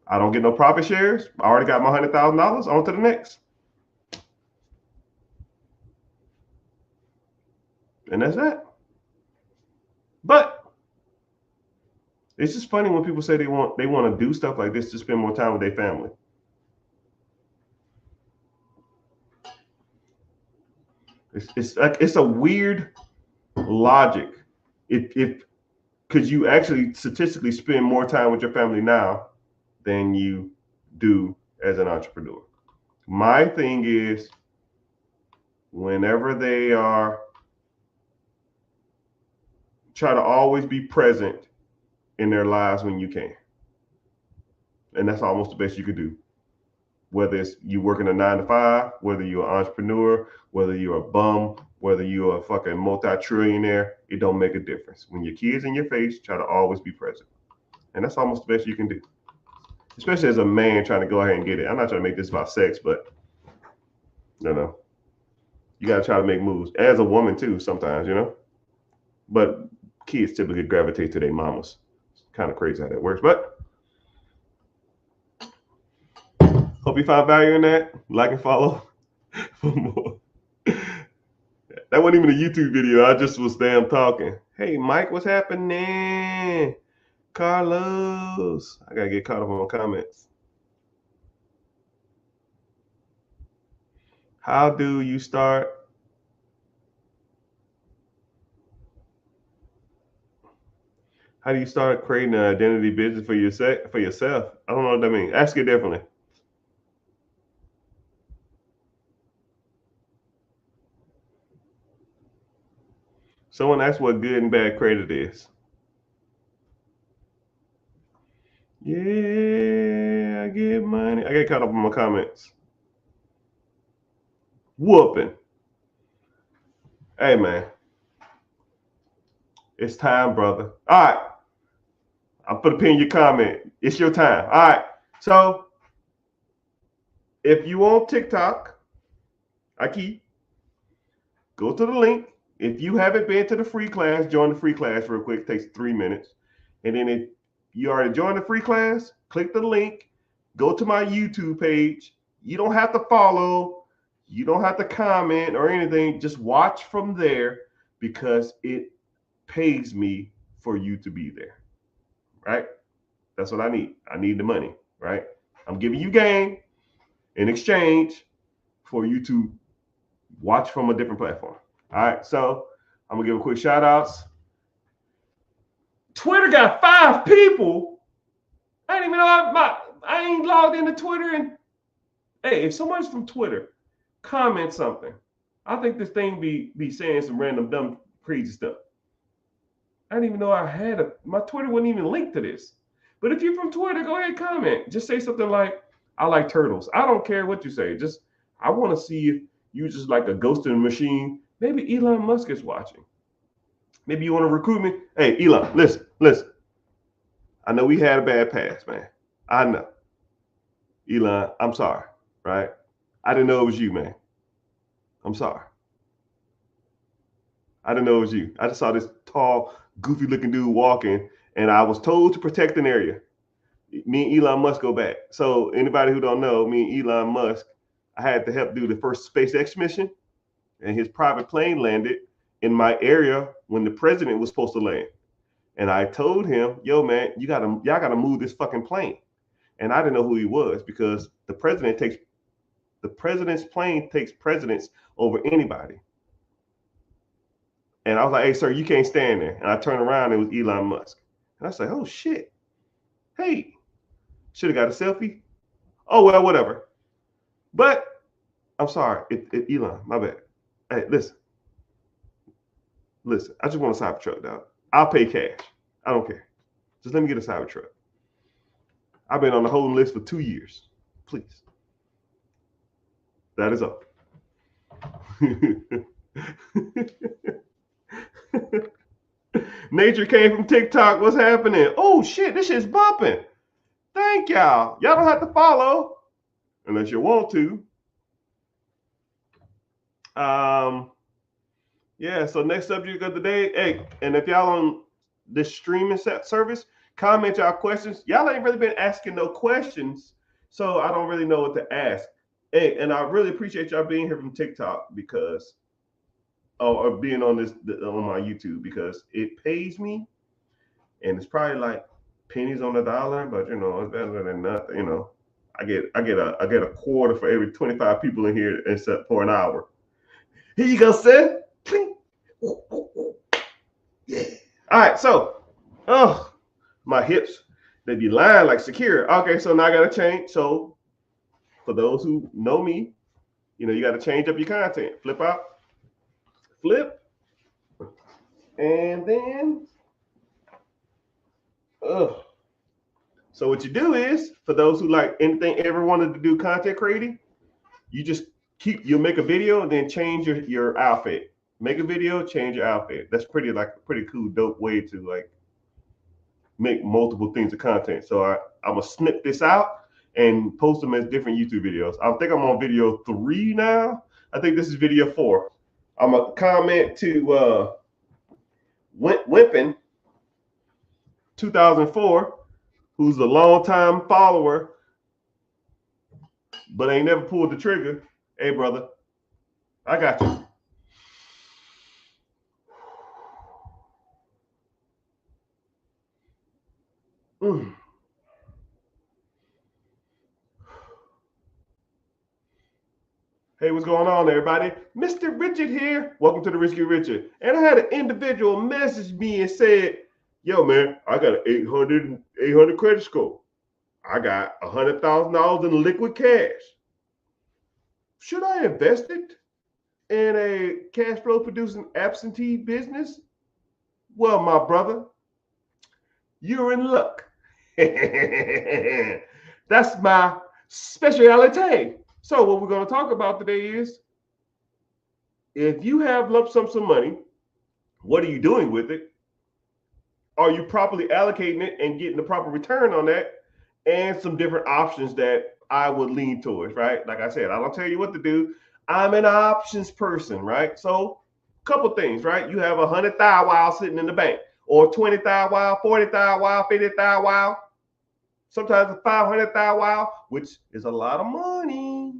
I don't get no profit shares. I already got my $100,000. On to the next. And that's that. But it's just funny when people say they want to do stuff like this to spend more time with their family. It's a weird logic. If because you actually statistically spend more time with your family now than you do as an entrepreneur. My thing is, whenever they are, try to always be present in their lives when you can. And that's almost the best you can do. Whether it's you working a 9 to 5, whether you're an entrepreneur, whether you're a bum, whether you're a fucking multi-trillionaire, it don't make a difference. When your kids in your face, try to always be present. And that's almost the best you can do. Especially as a man trying to go ahead and get it. I'm not trying to make this about sex, but you got to try to make moves. As a woman too, sometimes, But kids typically gravitate to their mamas. It's kind of crazy how that works, but hope you found value in that. Like and follow for more. That wasn't even a YouTube video. I just was damn talking. Hey, Mike, what's happening? Carlos. I got to get caught up on comments. How do you start? How do you start creating an identity business for yourself? I don't know what that means. Ask it differently. Someone asked what good and bad credit is. Yeah, I get money. I get caught up on my comments. Whooping. Hey, man. It's time, brother. All right. I'll put a pin in your comment. It's your time. All right. So, if you on TikTok, go to the link. If you haven't been to the free class, join the free class real quick. It takes 3 minutes. And then if you already joined the free class, click the link. Go to my YouTube page. You don't have to follow. You don't have to comment or anything. Just watch from there because it pays me for you to be there. Right? That's what I need. I need the money. Right? I'm giving you game in exchange for you to watch from a different platform. All right, so I'm gonna give a quick shout outs. Twitter got 5 people. I didn't even know I ain't logged into Twitter. And hey, if someone's from Twitter, comment something. I think this thing be saying some random dumb crazy stuff. I didn't even know I had my Twitter wasn't even linked to this. But if you're from Twitter, go ahead and comment. Just say something like, I like turtles. I don't care what you say. Just I want to see if you just like a ghost in the machine. Maybe Elon Musk is watching. Maybe you want to recruit me. Hey, Elon, listen. I know we had a bad past, man. I know. Elon, I'm sorry, right? I didn't know it was you, man. I'm sorry. I didn't know it was you. I just saw this tall, goofy looking dude walking, and I was told to protect an area. Me and Elon Musk go back. So anybody who don't know, me and Elon Musk, I had to help do the first SpaceX mission, and his private plane landed in my area when the president was supposed to land. And I told him, yo, man, y'all gotta move this fucking plane. And I didn't know who he was because the president's plane takes precedence over anybody. And I was like, hey, sir, you can't stand there. And I turned around, and it was Elon Musk. And I was like, oh shit. Hey, should have got a selfie. Oh well, whatever. But I'm sorry, Elon, my bad. Hey, listen. I just want a Cybertruck, dog. I'll pay cash. I don't care. Just let me get a Cybertruck. I've been on the holding list for 2 years. Please. That is all. Nature came from TikTok. What's happening? Oh shit, this shit's bumping. Thank y'all. Y'all don't have to follow unless you want to. Yeah, so next subject of the day. Hey, and if y'all on this streaming service, comment y'all questions. Y'all ain't really been asking no questions, so I don't really know what to ask. Hey, and I really appreciate y'all being here from TikTok because or being on on my YouTube, because it pays me, and it's probably like pennies on the dollar, but it's better than nothing. I get a quarter for every 25 people in here, except for an hour. Here you go, son. Yeah. All right, so my hips, they be lying like secure. Okay, so now I gotta change. So for those who know me, you gotta change up your content. Flip out, flip, and then so what you do is, for those who like anything ever wanted to do content creating, you just you'll make a video and then change your outfit. Make a video, change your outfit. That's pretty cool, dope way to like make multiple things of content. So I'm gonna snip this out and post them as different YouTube videos. I think I'm on video 3 now. I think this is video 4. I'm gonna comment to Wimpin 2004, who's a longtime follower, but ain't never pulled the trigger. Hey, brother, I got you. Hey, what's going on, everybody? Mr. Richard here. Welcome to the Rich Get Richard. And I had an individual message me and said, yo, man, I got an 800 credit score. I got $100,000 in liquid cash. Should I invest it in a cash flow producing absentee business? Well, my brother, you're in luck. That's my specialty. So what we're going to talk about today is, if you have lump sum some money, what are you doing with it? Are you properly allocating it and getting the proper return on that? And some different options that I would lean towards, right? Like I said, I don't tell you what to do. I'm an options person, right? So a couple things, right? You have 100,000 sitting in the bank, or 20,000, 40,000, 50,000, sometimes 500,000, which is a lot of money,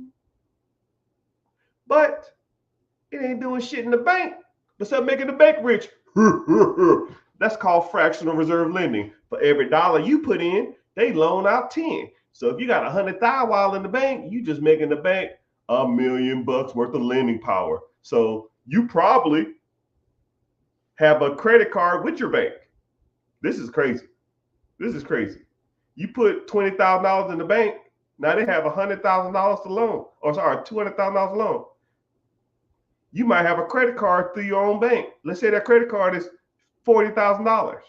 but it ain't doing shit in the bank besides making the bank rich. That's called fractional reserve lending. For every dollar you put in, they loan out 10. So if you got 100,000 in the bank, you just making the bank $1 million worth of lending power. So you probably have a credit card with your bank. This is crazy. This is crazy. You put $20,000 in the bank, now they have $100,000 to loan, or sorry, $200,000 to loan. You might have a credit card through your own bank. Let's say that credit card is $40,000.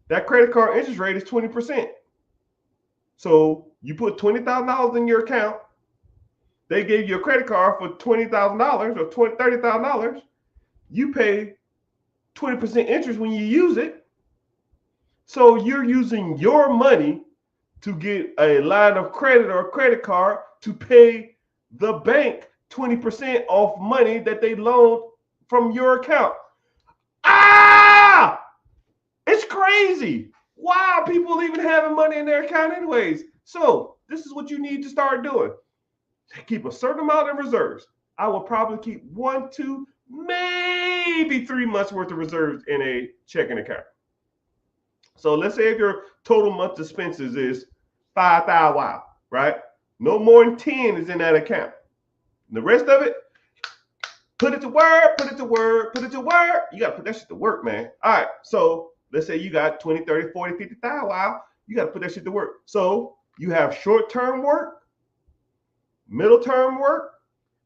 That credit card interest rate is 20%. So you put $20,000 in your account. They gave you a credit card for $20,000 or $30,000. You pay 20% interest when you use it. So you're using your money to get a line of credit or a credit card to pay the bank 20% off money that they loaned from your account. It's crazy. Why are people even having money in their account anyways? So this is what you need to start doing. Keep a certain amount in reserves. I will probably keep 1, 2, maybe 3 months worth of reserves in a checking account. So let's say if your total month expenses is 5,000, right? No more than 10 is in that account. The rest of it, put it to work, put it to work, put it to work. You got to put that shit to work, man. All right, so let's say you got 20, 30, 40, 50,000. You got to put that shit to work. So you have short-term work, middle-term work,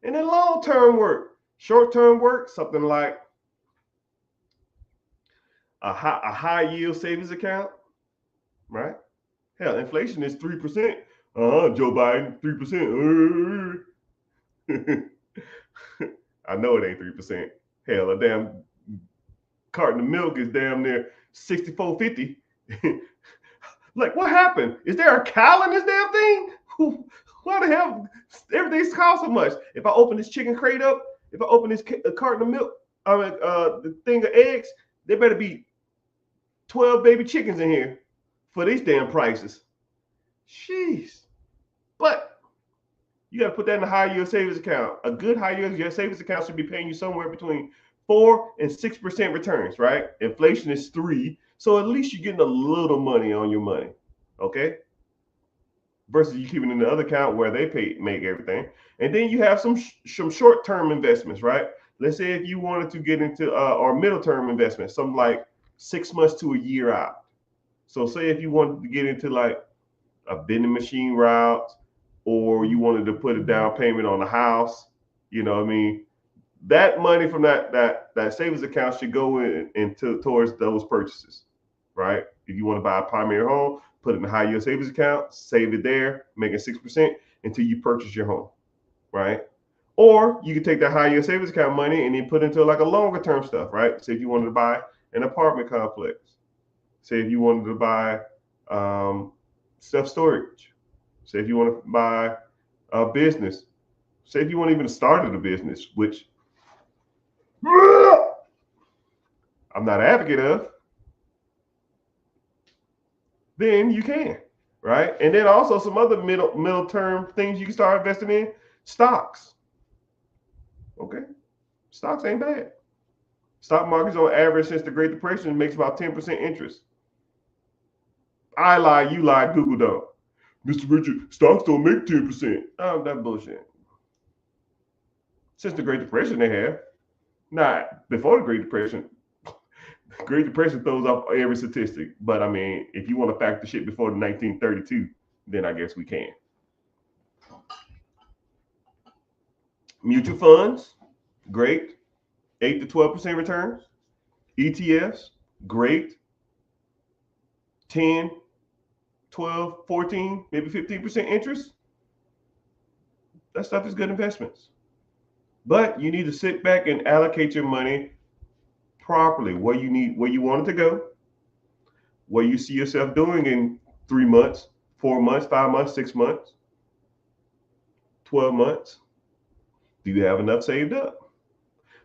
and then long-term work. Short-term work, something like a high yield savings account, right? Hell, inflation is 3%. Joe Biden, 3%. I know it ain't 3%. Hell, a damn carton of milk is damn near $64.50. Like, what happened? Is there a cow in this damn thing? Why the hell everything's cost so much? If I open this chicken crate up, if I open this carton of milk, the thing of eggs, there better be 12 baby chickens in here for these damn prices. Jeez. But You got to put that in a high yield savings account. A good high yield savings account should be paying you somewhere between 4 and 6% returns, right? Inflation is 3, so at least you're getting a little money on your money, okay? Versus you keeping it in the other account where they make everything. And then you have some short-term investments, right? Let's say if you wanted to get into or middle-term investments, something like 6 months to a year out. So say if you wanted to get into like a vending machine route, or you wanted to put a down payment on a house, you know what I mean? That money from that savings account should go into towards those purchases, right? If you want to buy a primary home, put it in a high yield savings account, save it there, make it 6% until you purchase your home, right? Or you could take that high yield savings account money and then put into like a longer term stuff, right? Say if you wanted to buy an apartment complex, say if you wanted to buy self storage, say if you want to buy a business, say if you want even to start a business, which I'm not an advocate of, then you can, right? And then also some other middle term things you can start investing in. Stocks. Okay. Stocks ain't bad. Stock markets on average since the Great Depression makes about 10% interest. I lie, you lie, Google don't. Mr. Richard, stocks don't make 10%. Oh, that bullshit. Since the Great Depression they have. Not before the Great Depression. Great Depression throws off every statistic. But I mean, if you want to factor shit before the 1932, then I guess we can. Mutual funds, great. 8 to 12% returns. ETFs, great. 10, 12, 14, maybe 15% interest. That stuff is good investments. But you need to sit back and allocate your money properly, where you want it to go, where you see yourself doing in 3 months, 4 months, 5 months, 6 months, 12 months. Do you have enough saved up?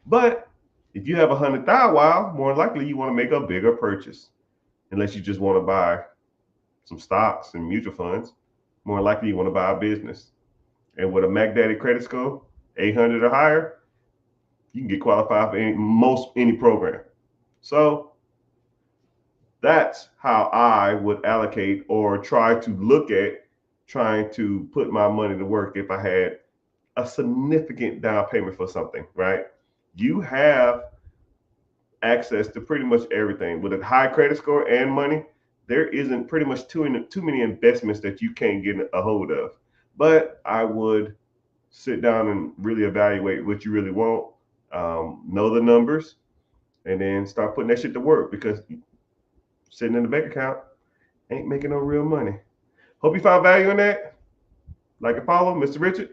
But if you have 100,000, wow, more likely you want to make a bigger purchase. Unless you just want to buy some stocks and mutual funds, more likely you want to buy a business. And with a MacDaddy credit score, 800 or higher, you can get qualified for any program. So that's how I would allocate or try to look at trying to put my money to work if I had a significant down payment for something, right? You have access to pretty much everything. With a high credit score and money, there isn't pretty much too many investments that you can't get a hold of. But I would sit down and really evaluate what you really want, know the numbers, and then start putting that shit to work, because sitting in the bank account ain't making no real money. Hope you found value in that. Like and follow Mr. Richard.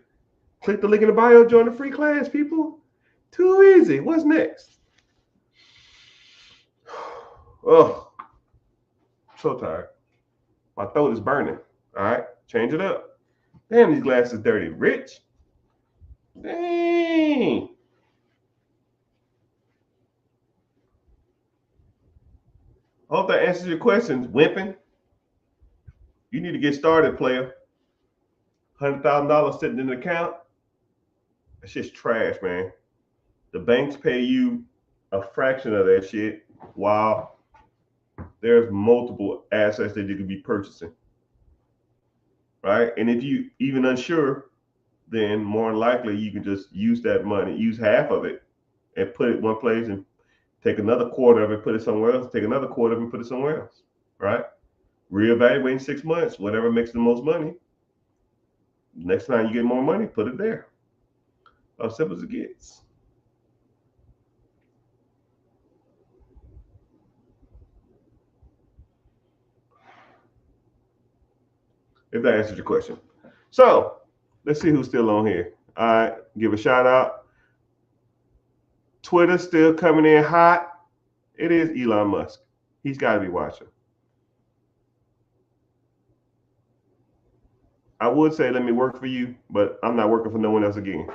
Click the link in the bio, join the free class, people. Too easy. What's next? Oh, so tired. My throat is burning. All right, change it up. Damn, these glasses dirty. Rich. Dang. Hope that answers your questions, Wimpin. You need to get started, player. $100,000 sitting in an account. That shit's trash, man. The banks pay you a fraction of that shit, while there's multiple assets that you could be purchasing. Right? And if you even unsure, then more likely you can just use that money, use half of it, and put it one place, and take another quarter of it, put it somewhere else, take another quarter of it, and put it somewhere else. Right? Reevaluate in 6 months, whatever makes the most money. Next time you get more money, put it there. As simple as it gets. If that answers your question. So let's see who's still on here. All right, give a shout out. Twitter still coming in hot. It is Elon Musk. He's got to be watching. I would say let me work for you, but I'm not working for no one else again.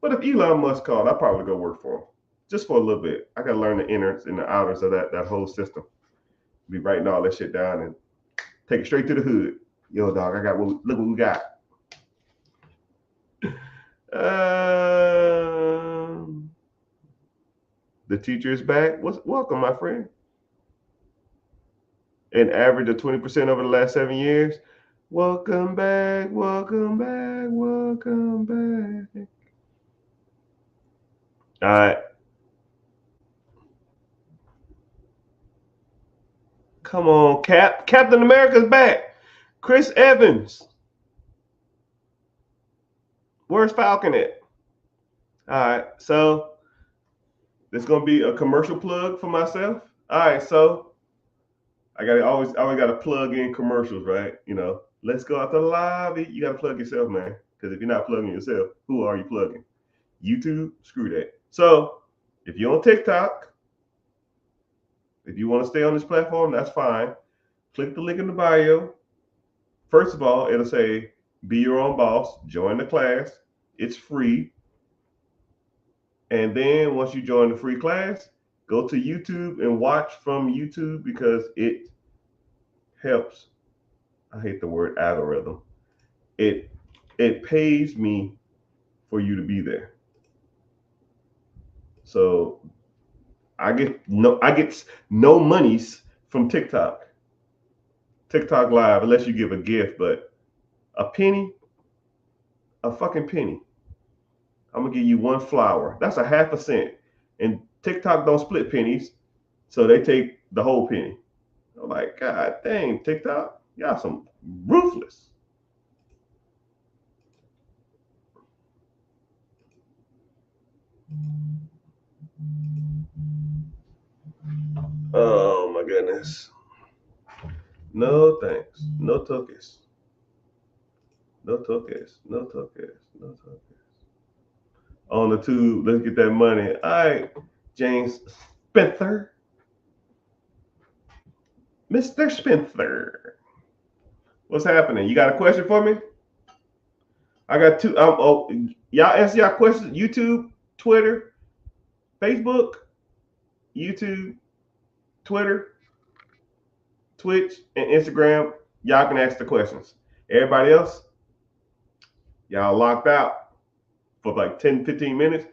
But if Elon Musk called, I'd probably go work for him. Just for a little bit. I gotta learn the inners and the outers of that whole system. Be writing all that shit down and take it straight to the hood. Yo, dog, look what we got. The teacher is back. Welcome, my friend. An average of 20% over the last 7 years. Welcome back, welcome back, welcome back. All right. Come on, Cap. Captain America's back. Chris Evans. Where's Falcon at? All right. So there's gonna be a commercial plug for myself. All right. So I always gotta plug in commercials, right? Let's go out the lobby. You gotta plug yourself, man. Because if you're not plugging yourself, who are you plugging? YouTube, screw that. So if you're on TikTok, if you want to stay on this platform, that's fine. Click the link in the bio. First of all, it'll say be your own boss, join the class. It's free. And then once you join the free class, go to YouTube and watch from YouTube because it helps. I hate the word algorithm. It pays me for you to be there. So I get no monies from TikTok Live unless you give a gift, but a penny, a fucking penny. I'm gonna give you one flower. That's a half a cent. And TikTok don't split pennies, so they take the whole penny. I'm like, God dang, TikTok, y'all some ruthless. Oh my goodness. No thanks. No tokens. No tokens. No tokens. No tokens. On the tube, let's get that money. All right, James Spencer. Mr. Spencer. What's happening? You got a question for me? I got two. Y'all answer y'all questions. YouTube, Twitter, Facebook, YouTube, Twitter, Twitch, and Instagram. Y'all can ask the questions. Everybody else, y'all locked out for like 10, 15 minutes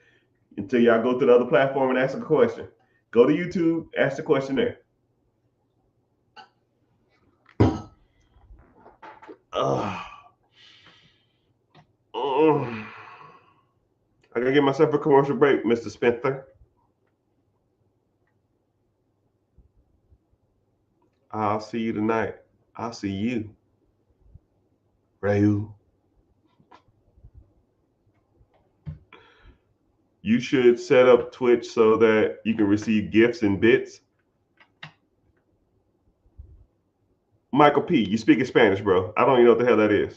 until y'all go to the other platform and ask a question. Go to YouTube, ask the question there. I gotta give myself a commercial break, Mr. Spencer. I'll see you tonight. I'll see you, Rayu. You should set up Twitch so that you can receive gifts and bits. Michael P., you speaking Spanish, bro. I don't even know what the hell that is.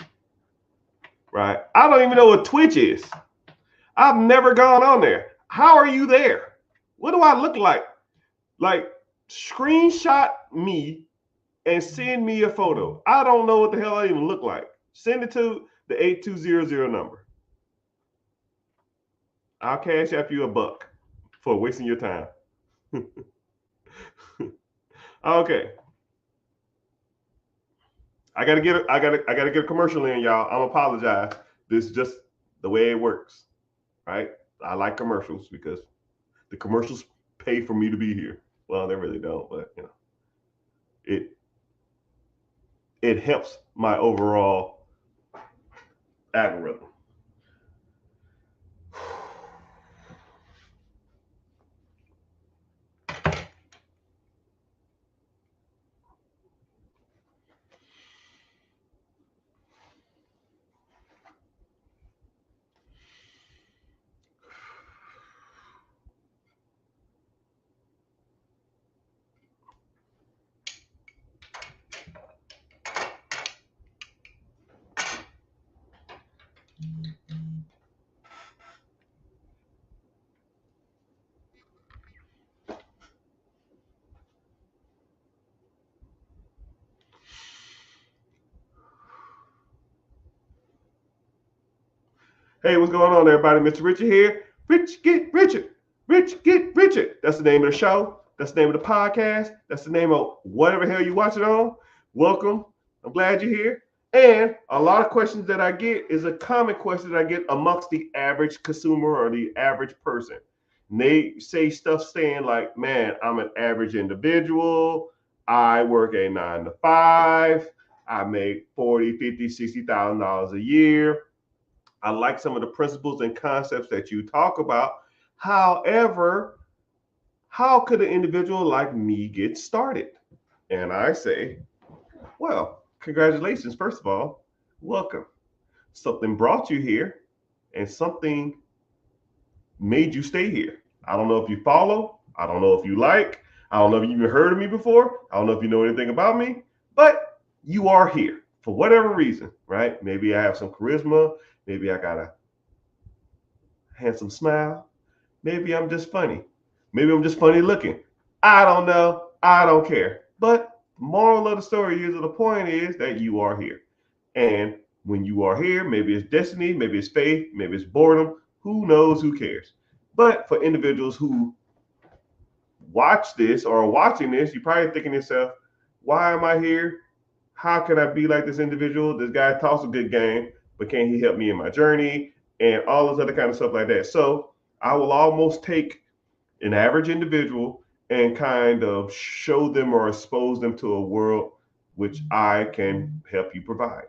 Right? I don't even know what Twitch is. I've never gone on there. How are you there? What do I look like? Like, screenshot me and send me a photo. I don't know what the hell I even look like. Send it to the 8200 number. I'll cash after you $1 for wasting your time. Okay. I gotta get a commercial in, y'all. I'm apologize. This is just the way it works. Right? I like commercials because the commercials pay for me to be here. Well, they really don't, but it helps my overall algorithm. Hey, what's going on, everybody? Mr. Richard here. Rich Get Richard. Rich Get Richard. That's the name of the show. That's the name of the podcast. That's the name of whatever hell you watch it on. Welcome. I'm glad you're here. And a lot of questions that I get is a common question that I get amongst the average consumer or the average person. And they say stuff saying like, man, I'm an average individual. I work a 9 to 5. I make 40, 50, $60,000 a year. I like some of the principles and concepts that you talk about. However, how could an individual like me get started? And I say, well, congratulations, first of all, welcome. Something brought you here and something made you stay here. I don't know if you follow, I don't know if you like, I don't know if you even heard of me before, I don't know if you know anything about me, but you are here for whatever reason, right? Maybe I have some charisma, maybe I got a handsome smile, maybe I'm just funny, maybe I'm just funny looking. I don't know, I don't care. But the moral of the story is, or the point is that you are here. And when you are here, maybe it's destiny, maybe it's faith, maybe it's boredom. Who knows? Who cares? But for individuals who watch this or are watching this, you're probably thinking to yourself, why am I here? How can I be like this individual? This guy talks a good game, but can he help me in my journey? And all this other kind of stuff like that. So I will almost take an average individual and kind of show them or expose them to a world which I can help you provide.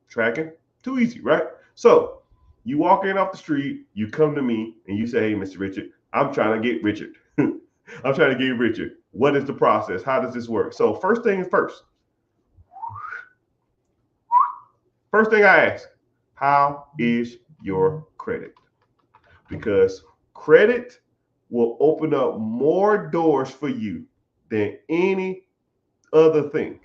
Tracking? Too easy, right? So you walk in off the street, you come to me and you say, hey, Mr. Richard, I'm trying to get Richard. I'm trying to get Richard. What is the process? How does this work? So first thing first. First thing I ask, how is your credit? Because credit will open up more doors for you than any other thing.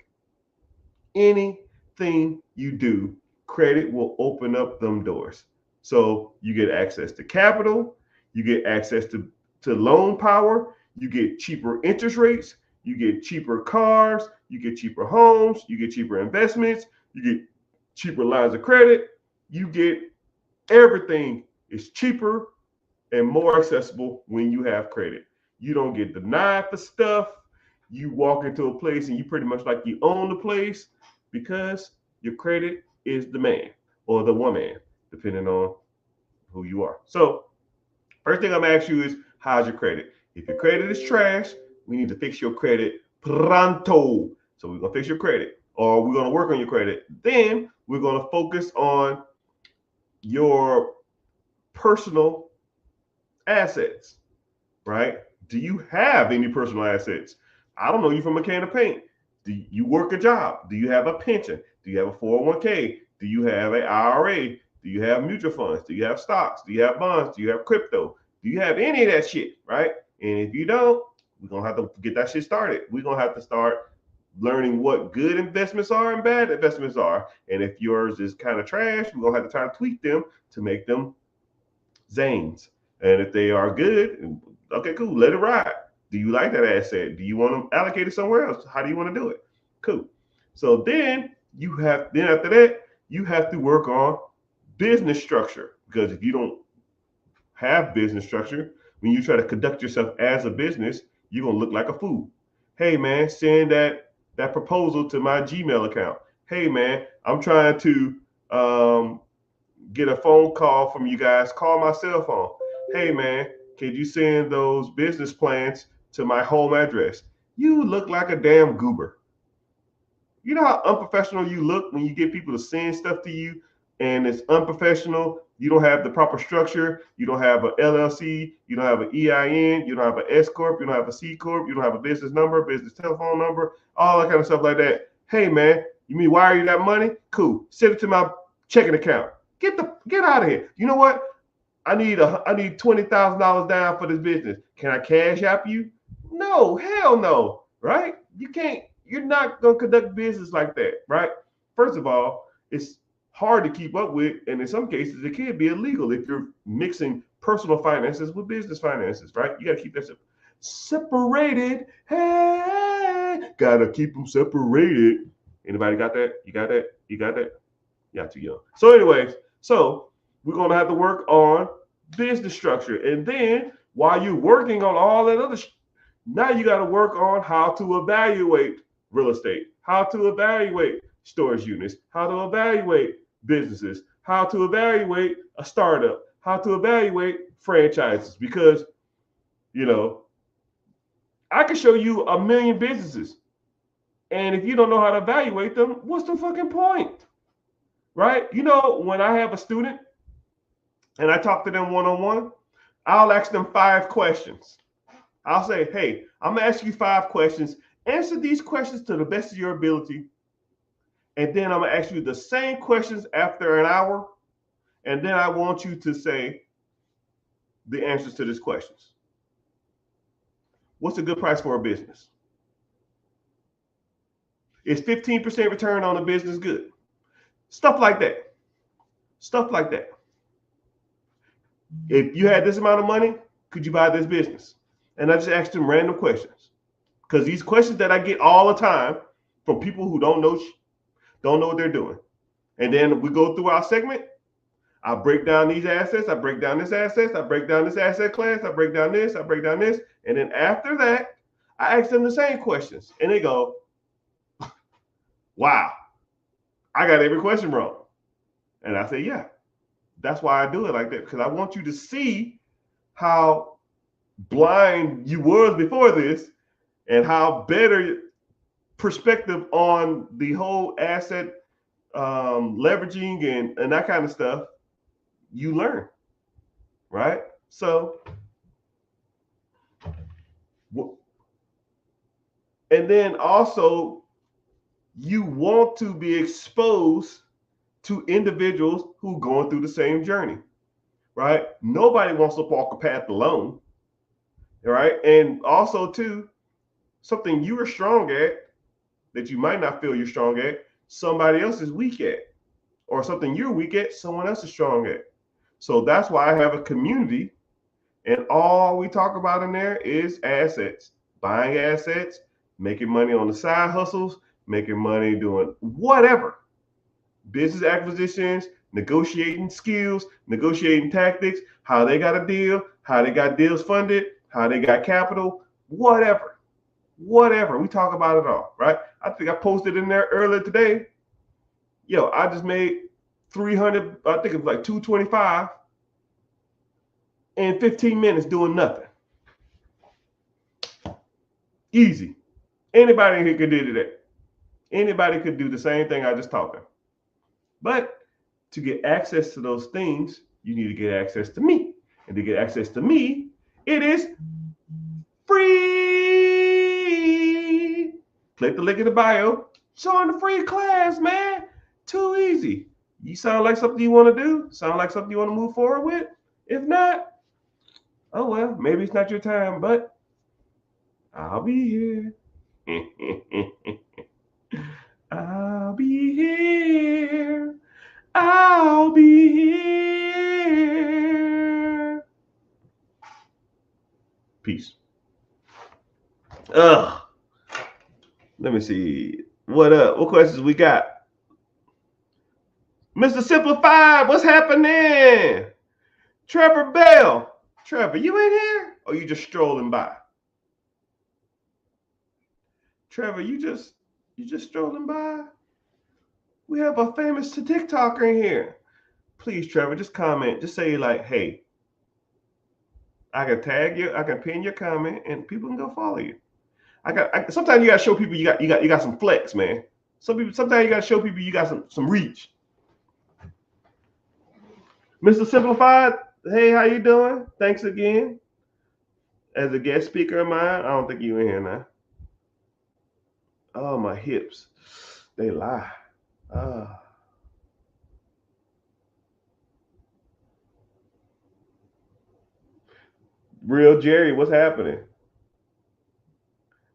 Anything you do, credit will open up them doors. So you get access to capital, you get access to loan power, you get cheaper interest rates, you get cheaper cars, you get cheaper homes, you get cheaper investments, you get cheaper lines of credit, you get everything is cheaper and more accessible when you have credit. You don't get denied for stuff. You walk into a place and you pretty much like you own the place because your credit is the man or the woman, depending on who you are. So, first thing I'm gonna ask you is, how's your credit? If your credit is trash, we need to fix your credit pronto. So we're gonna fix your credit, or we're gonna work on your credit. Then we're gonna focus on your personal assets, right? Do you have any personal assets? I don't know you from a can of paint. Do you work a job? Do you have a pension? Do you have a 401k? Do you have an IRA? Do you have mutual funds? Do you have stocks? Do you have bonds? Do you have crypto? Do you have any of that shit, right? And if you don't, we're going to have to get that shit started. We're going to have to start learning what good investments are and bad investments are. And if yours is kind of trash, we're going to have to try to tweak them to make them zanes. And if they are good, okay, cool, let it ride. Do you like that asset? Do you want to allocate it somewhere else? How do you want to do it? Cool. So then after that, you have to work on business structure. Because if you don't have business structure, when you try to conduct yourself as a business, you're gonna look like a fool. Hey man, send that proposal to my Gmail account. Hey man, I'm trying to get a phone call from you guys. Call my cell phone. Hey man, can you send those business plans to my home address? You look like a damn goober. You know how unprofessional you look when you get people to send stuff to you and it's unprofessional. You don't have the proper structure. You don't have an LLC. You don't have an EIN. You don't have an S Corp. You don't have a C Corp. You don't have a business number, business telephone number, all that kind of stuff like that. Hey man, you mean wire you that money? Cool. Send it to my checking account. Get out of here. You know what? I need $20,000 down for this business. Can I cash app you? No, hell no. Right? You can't. You're not gonna conduct business like that, right? First of all, it's hard to keep up with, and in some cases, it can be illegal if you're mixing personal finances with business finances, right? You gotta keep that separated. Hey, gotta keep them separated. Anybody got that? You got that? You got that? Y'all too young. So, anyways, we're gonna have to work on business structure, and then while you're working on all that other, now you got to work on how to evaluate real estate, how to evaluate storage units, how to evaluate businesses, how to evaluate a startup, how to evaluate franchises. Because, I can show you a million businesses. And if you don't know how to evaluate them, what's the fucking point? Right? When I have a student and I talk to them one-on-one, I'll ask them 5 questions. I'll say, hey, I'm going to ask you 5 questions. Answer these questions to the best of your ability. And then I'm going to ask you the same questions after an hour. And then I want you to say the answers to these questions. What's a good price for a business? Is 15% return on a business good? Stuff like that. Stuff like that. If you had this amount of money, could you buy this business? And I just asked them random questions. Because these questions that I get all the time from people who don't know what they're doing. And then we go through our segment. I break down these assets. I break down this assets. I break down this asset class. I break down this. I break down this. And then after that, I ask them the same questions. And they go, wow, I got every question wrong. And I say, yeah, that's why I do it like that. Because I want you to see how blind you was before this and how better perspective on the whole asset leveraging and that kind of stuff you learn, right? So, and then also you want to be exposed to individuals who are going through the same journey, right? Nobody wants to walk a path alone, right? And also too, something you are strong at that you might not feel you're strong at, somebody else is weak at, or something you're weak at, someone else is strong at. So that's why I have a community, and all we talk about in there is assets, buying assets, making money on the side hustles, making money doing whatever, business acquisitions, negotiating skills, negotiating tactics, how they got a deal, how they got deals funded, how they got capital, whatever. We talk about it all, right? I think I posted in there earlier today. I just made 300, I think it was like 225 in 15 minutes doing nothing. Easy. Anybody here could do that. Anybody could do the same thing I just taught them. But to get access to those things, you need to get access to me. And to get access to me, it is free. Click the link in the bio. Join the free class, man. Too easy. You sound like something you want to do? Sound like something you want to move forward with? If not, oh well, maybe it's not your time, but I'll be here. I'll be here. I'll be here. Peace. Let me see. What up? What questions we got? Mr. Simplified, what's happening? Trevor Bell. Trevor, you in here? Or you just strolling by? Trevor, you just strolling by? We have a famous TikToker in here. Please, Trevor, just comment. Just say like, hey, I can tag you, I can pin your comment, and people can go follow you. Sometimes you gotta show people you got some flex, man. Sometimes you gotta show people you got some reach. Mr. Simplified, hey, how you doing? Thanks again. As a guest speaker of mine, I don't think you in here now. Oh, my hips. They lie. Real Jerry, what's happening?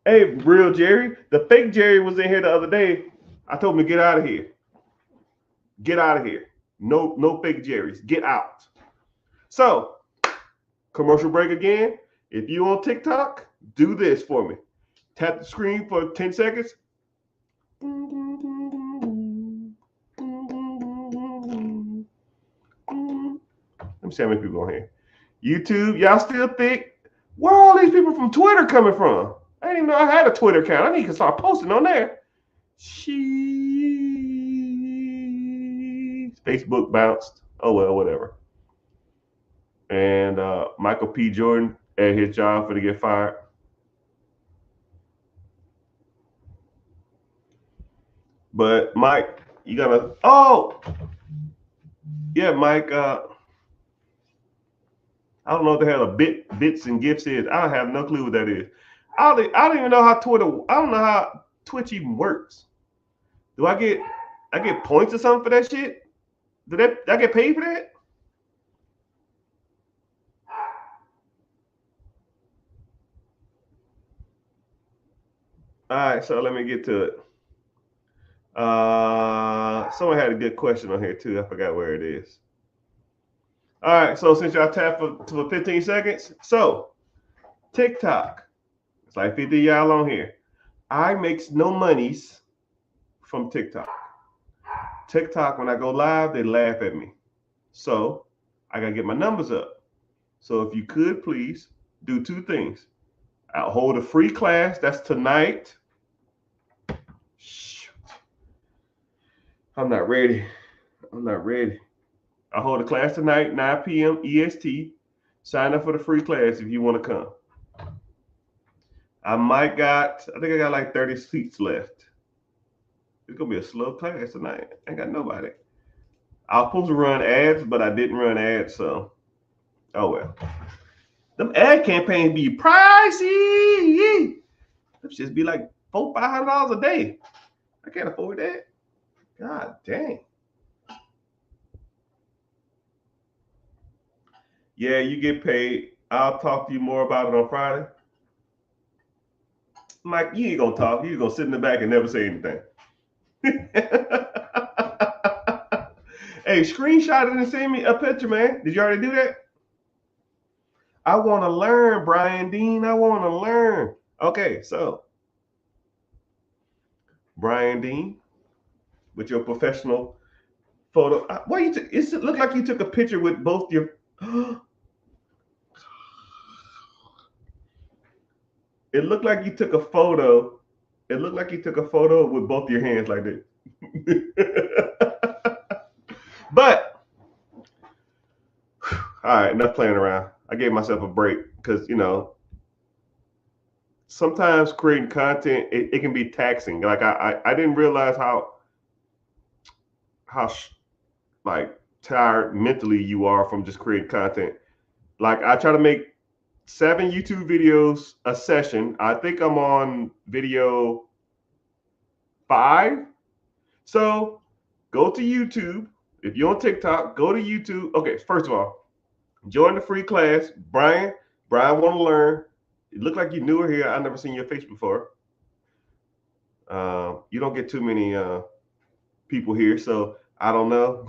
Hey, Real Jerry, the fake Jerry was in here the other day. I told him to get out of here. Get out of here. No fake Jerrys. Get out. So, commercial break again. If you on TikTok, do this for me. Tap the screen for 10 seconds. Let me see how many people on here. YouTube, y'all still think? Where are all these people from Twitter coming from? I didn't even know I had a Twitter account. I need to start posting on there. Sheesh. Facebook bounced. Oh well, whatever. And Michael P. Jordan at his job for to get fired. But Mike, you gotta. Oh, yeah, Mike. I don't know what the hell a bits and gifts is. I have no clue what that is. I don't even know how Twitter. I don't know how Twitch even works. Do I get points or something for that shit? Did I get paid for that? All right, so let me get to it. Someone had a good question on here too. I forgot where it is. All right, so since y'all tapped for 15 seconds, so TikTok, it's like 50 y'all on here. I makes no monies from TikTok. TikTok, when I go live, they laugh at me. So I gotta get my numbers up. So if you could please do two things. I'll hold a free class. That's tonight. Shoot. I'm not ready. I hold a class tonight, 9 p.m. EST. Sign up for the free class if you want to come. I think I got like 30 seats left. It's gonna be a slow class tonight. I ain't got nobody. I was supposed to run ads, but I didn't run ads, so oh well. Them ad campaigns be pricey. Them just be like $400-$500 a day. I can't afford that. God dang. Yeah, you get paid. I'll talk to you more about it on Friday. Mike, you ain't gonna talk. You gonna sit in the back and never say anything. Hey, screenshot it and send me a picture, man. Did you already do that? I want to learn, Brian Dean. I want to learn. Okay, so Brian Dean, with your professional photo. Why you? It looked like you took a picture with both your. It looked like you took a photo. It looked like you took a photo with both your hands like this. But all right, enough playing around. I gave myself a break because sometimes creating content it can be taxing. Like I didn't realize how like tired mentally you are from just creating content. Like I try to make 7 YouTube videos a session. I think I'm on video 5. So go to YouTube. If you're on TikTok, go to YouTube. Okay, first of all, join the free class. Brian want to learn. It looked like you newer here. I've never seen your face before. You don't get too many people here, so I don't know.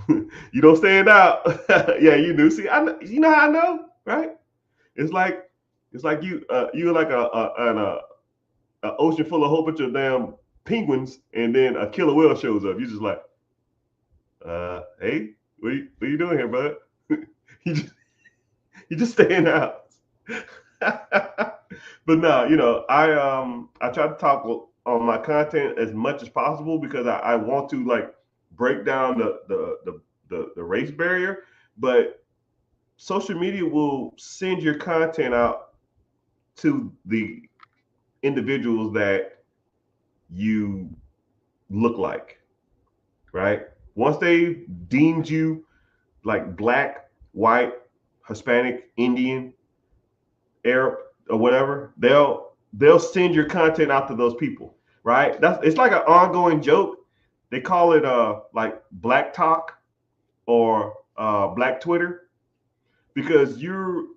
You don't stand out. Yeah, you do. See, you know how I know, right? It's like you're like an ocean full of a whole bunch of damn penguins, and then a killer whale shows up. You're just like, hey, what are you doing here, bud? you just staying out. But no, I try to talk on my content as much as possible because I want to like break down the race barrier, but social media will send your content out to the individuals that you look like, right? Once they deemed you like black, white, Hispanic, Indian, Arab, or whatever, they'll send your content out to those people, right? It's like an ongoing joke. They call it like Black Talk or Black Twitter because you'll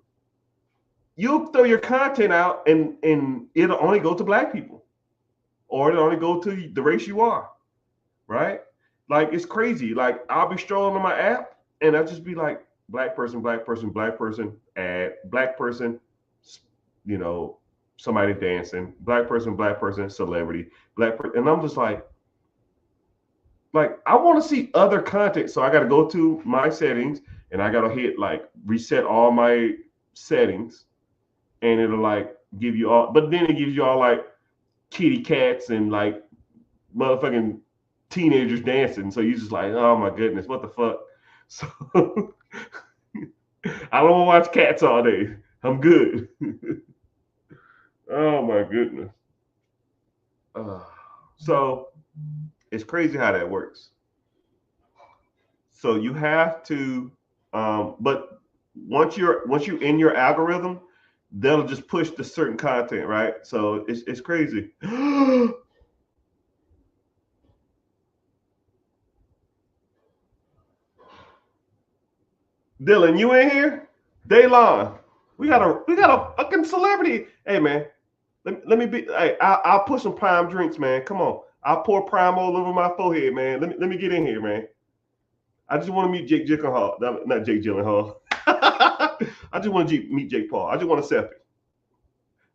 throw your content out and it'll only go to black people or it'll only go to the race you are, right? Like it's crazy. Like I'll be strolling on my app and I'll just be like black person, ad, black person, somebody dancing, black person, celebrity, and I'm just like I want to see other content. So I got to go to my settings and I got to hit like reset all my settings and it'll like give you all, but then it gives you all like kitty cats and like motherfucking teenagers dancing. So you're just like, oh my goodness, what the fuck? So I don't want to watch Cats all day. I'm good. Oh my goodness. So it's crazy how that works. So you have to, but once you're in your algorithm, they'll just push the certain content, right? So it's crazy. Dylan, you in here? Daylon, we got a fucking celebrity. Hey man, let me be. Hey, I'll put some prime drinks, man. Come on, I'll pour prime all over my forehead, man. Let me get in here, man. I just want to meet Jake Gyllenhaal, not Jake Gyllenhaal. I just want to meet Jake Paul. I just want to selfie.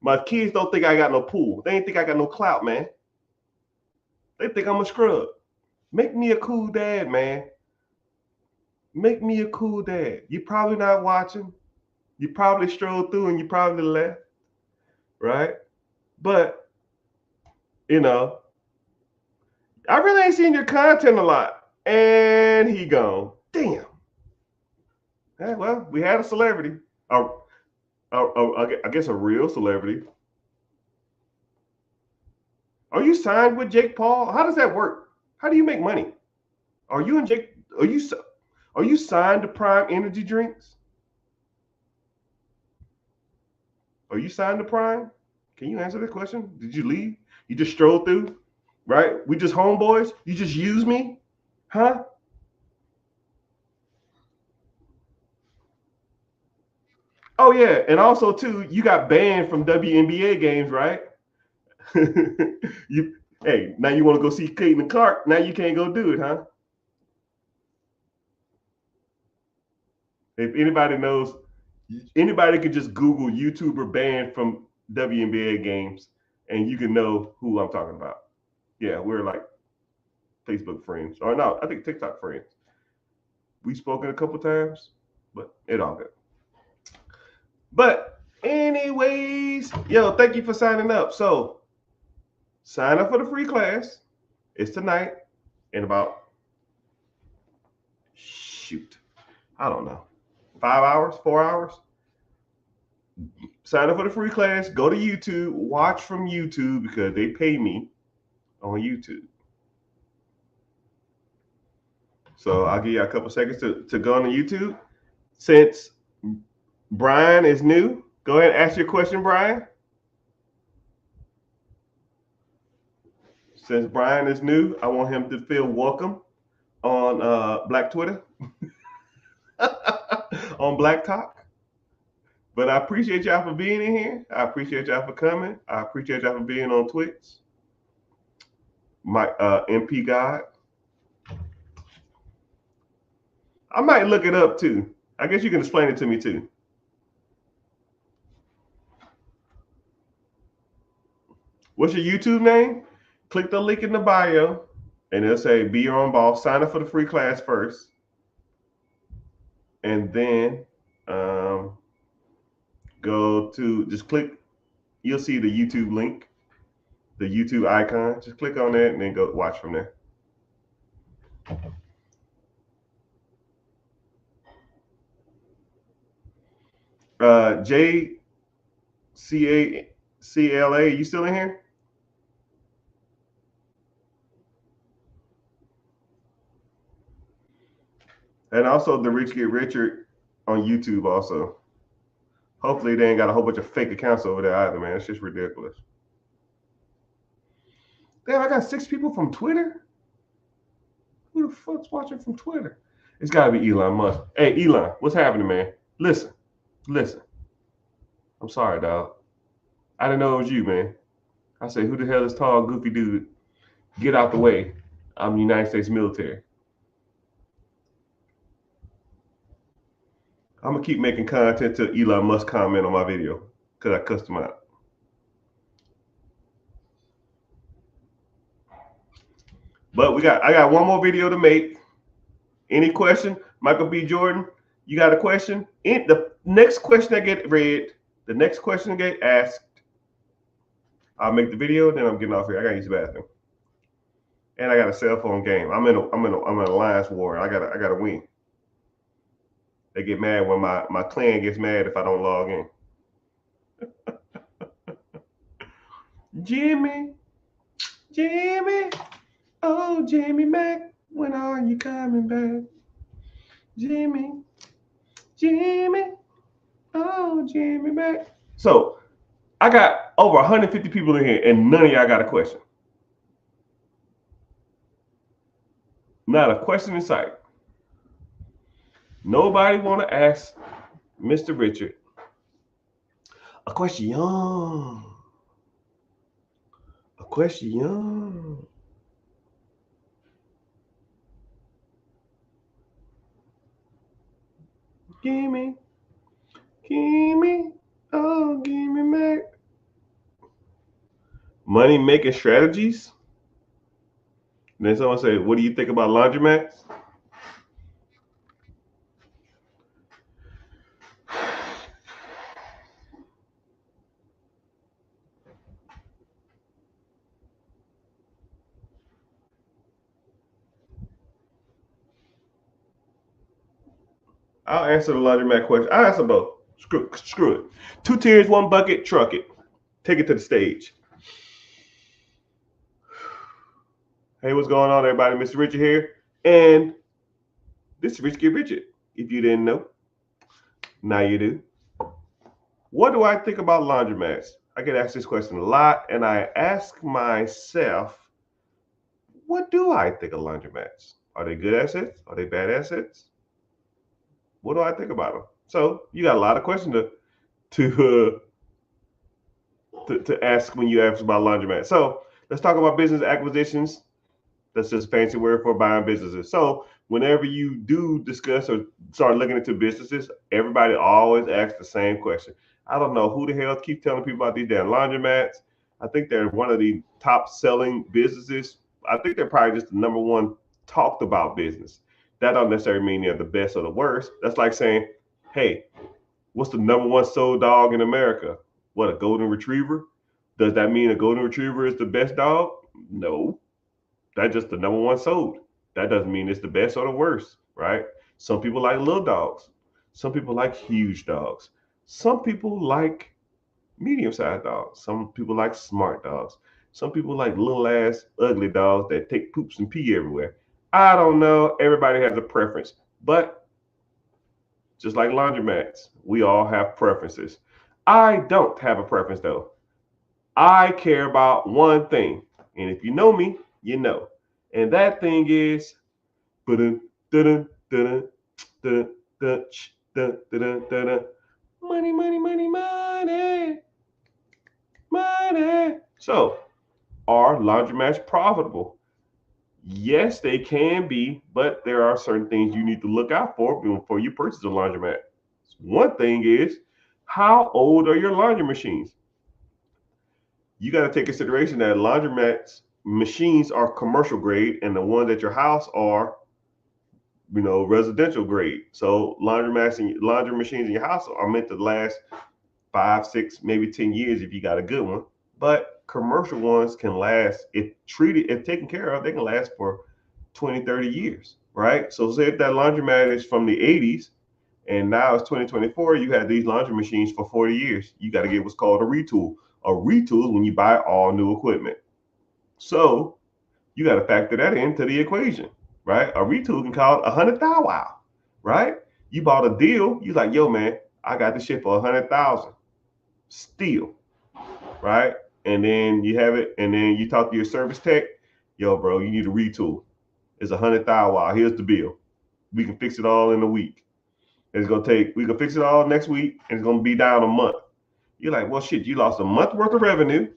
My kids don't think I got no pool. They ain't think I got no clout, man. They think I'm a scrub. Make me a cool dad, man. Make me a cool dad. You probably not watching. You probably strolled through and you probably left, right? But you know, I really ain't seen your content a lot. And he gone. Damn. Yeah, well, we had a celebrity. I guess a real celebrity. Are you signed with Jake Paul? How does that work? How do you make money? Are you and Jake? Are you signed to Prime Energy Drinks? Are you signed to Prime? Can you answer that question? Did you leave? You just strolled through, right? We just homeboys. You just use me, huh? Oh yeah, and also too, you got banned from WNBA games, right? you hey, now you want to go see Caitlin Clark? Now you can't go do it, huh? If anybody knows, anybody could just Google YouTuber banned from WNBA games, and you can know who I'm talking about. Yeah, we're like Facebook friends, or no, I think TikTok friends. We've spoken a couple times, but it all good. But anyways, yo, thank you for signing up. So sign up for the free class. It's tonight in about I don't know, 5 hours, 4 hours. Sign up for the free class. Go to YouTube. Watch from YouTube because they pay me on YouTube. So I'll give you a couple seconds to go on YouTube. Since Brian is new, go ahead and ask your question, Brian. Since Brian is new, I want him to feel welcome on Black Twitter, on Black Talk. But I appreciate y'all for being in here. I appreciate y'all for coming. I appreciate y'all for being on Twitch. My MP God. I might look it up too. I guess you can explain it to me too. What's your YouTube name? Click the link in the bio and it'll say be your own boss. Sign up for the free class first. And then go to, just click, you'll see the YouTube link, the YouTube icon. Just click on that and then go watch from there. JCACLA, you still in here? And also the Rich Get Richer on YouTube also. Hopefully they ain't got a whole bunch of fake accounts over there either, man. It's just ridiculous. Damn, I got 6 people from Twitter? Who the fuck's watching from Twitter? It's got to be Elon Musk. Hey, Elon, what's happening, man? Listen. I'm sorry, dog. I didn't know it was you, man. I said, who the hell is tall, goofy dude? Get out the way. I'm the United States military. I'm going to keep making content till Elon Musk comment on my video because I cussed him out. But I got one more video to make. Any question? Michael B. Jordan, you got a question? The next question that get read, the next question that get asked, I'll make the video, then I'm getting off here. I got to use the bathroom. And I got a cell phone game. I'm in an alliance war. I gotta win. They get mad when my clan gets mad if I don't log in. Jimmy, Jimmy, oh Jimmy Mac, when are you coming back? Jimmy, Jimmy, oh Jimmy Mac. So I got over 150 people in here, and none of y'all got a question. Not a question in sight. Nobody want to ask Mr. Richard a question. A question. Gimme, oh, gimme Mac. Money making strategies. And then someone say, "What do you think about laundromats?" I'll answer the laundromat question. I'll answer both. Screw it. 2 tiers, 1 bucket, truck it. Take it to the stage. Hey, what's going on, everybody? Mr. Richard here. And this is Rich Get Richard. If you didn't know, now you do. What do I think about laundromats? I get asked this question a lot, and I ask myself, what do I think of laundromats? Are they good assets? Are they bad assets? What do I think about them? So you got a lot of questions to ask when you ask about laundromats. So let's talk about business acquisitions. That's just a fancy word for buying businesses. So whenever you do discuss or start looking into businesses, everybody always asks the same question. I don't know who the hell keeps telling people about these damn laundromats. I think they're one of the top selling businesses. I think they're probably just the number one talked about business. That don't necessarily mean they're the best or the worst. That's like saying, hey, what's the number one sold dog in America? What, a golden retriever? Does that mean a golden retriever is the best dog? No. That's just the number one sold. That doesn't mean it's the best or the worst, right? Some people like little dogs. Some people like huge dogs. Some people like medium-sized dogs. Some people like smart dogs. Some people like little ass ugly dogs that take poops and pee everywhere. I don't know. Everybody has a preference. But just like laundromats, we all have preferences. I don't have a preference though. I care about one thing. And if you know me, you know. And that thing is money, money, money, money, money. So, are laundromats profitable? Yes, they can be, but there are certain things you need to look out for before you purchase a laundromat. One thing is, how old are your laundry machines? You got to take consideration that laundromats machines are commercial grade, and the ones at your house are, residential grade. So laundromats and laundry machines in your house are meant to last 5, 6, maybe 10 years if you got a good one. But commercial ones can last, if taken care of, they can last for 20, 30 years, right? So say if that laundromat is from the 80s and now it's 2024, you have these laundry machines for 40 years. You got to get what's called a retool. A retool is when you buy all new equipment. So you got to factor that into the equation, right? A retool can cost $100,000, right? You bought a deal, you like, yo, man, I got this shit for $100,000. Still, right? And then you have it, and then you talk to your service tech, yo, bro, you need a retool. It's $100,000. Here's the bill. We can fix it all in a week. We can fix it all next week, and it's gonna be down a month. You're like, well, shit, you lost a month worth of revenue,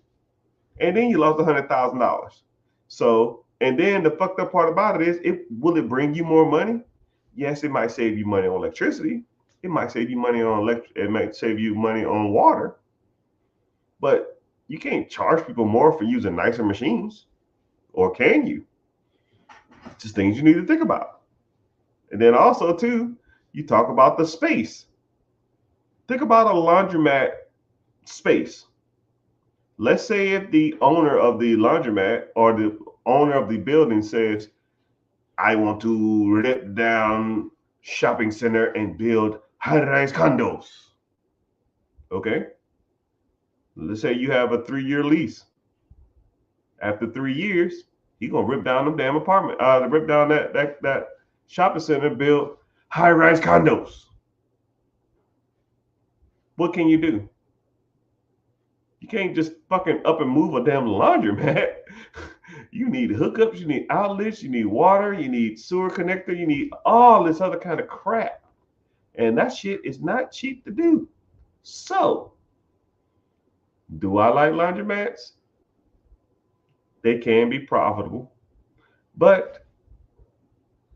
and then you lost $100,000. So, and then the fucked up part about it is, will it bring you more money? Yes, it might save you money on electricity. It might save you money on It might save you money on water. But you can't charge people more for using nicer machines, or can you? Just things you need to think about. And then also too, you talk about the space. Think about a laundromat space. Let's say if the owner of the laundromat or the owner of the building says, I want to rip down shopping center and build high-rise condos. Okay. Let's say you have a 3-year lease. After 3 years, he's gonna rip down them damn apartment, rip down that shopping center, build high-rise condos. What can you do? You can't just fucking up and move a damn laundromat. You need hookups, you need outlets, you need water, you need sewer connector, you need all this other kind of crap. And that shit is not cheap to do. So, do I like laundromats? They can be profitable, but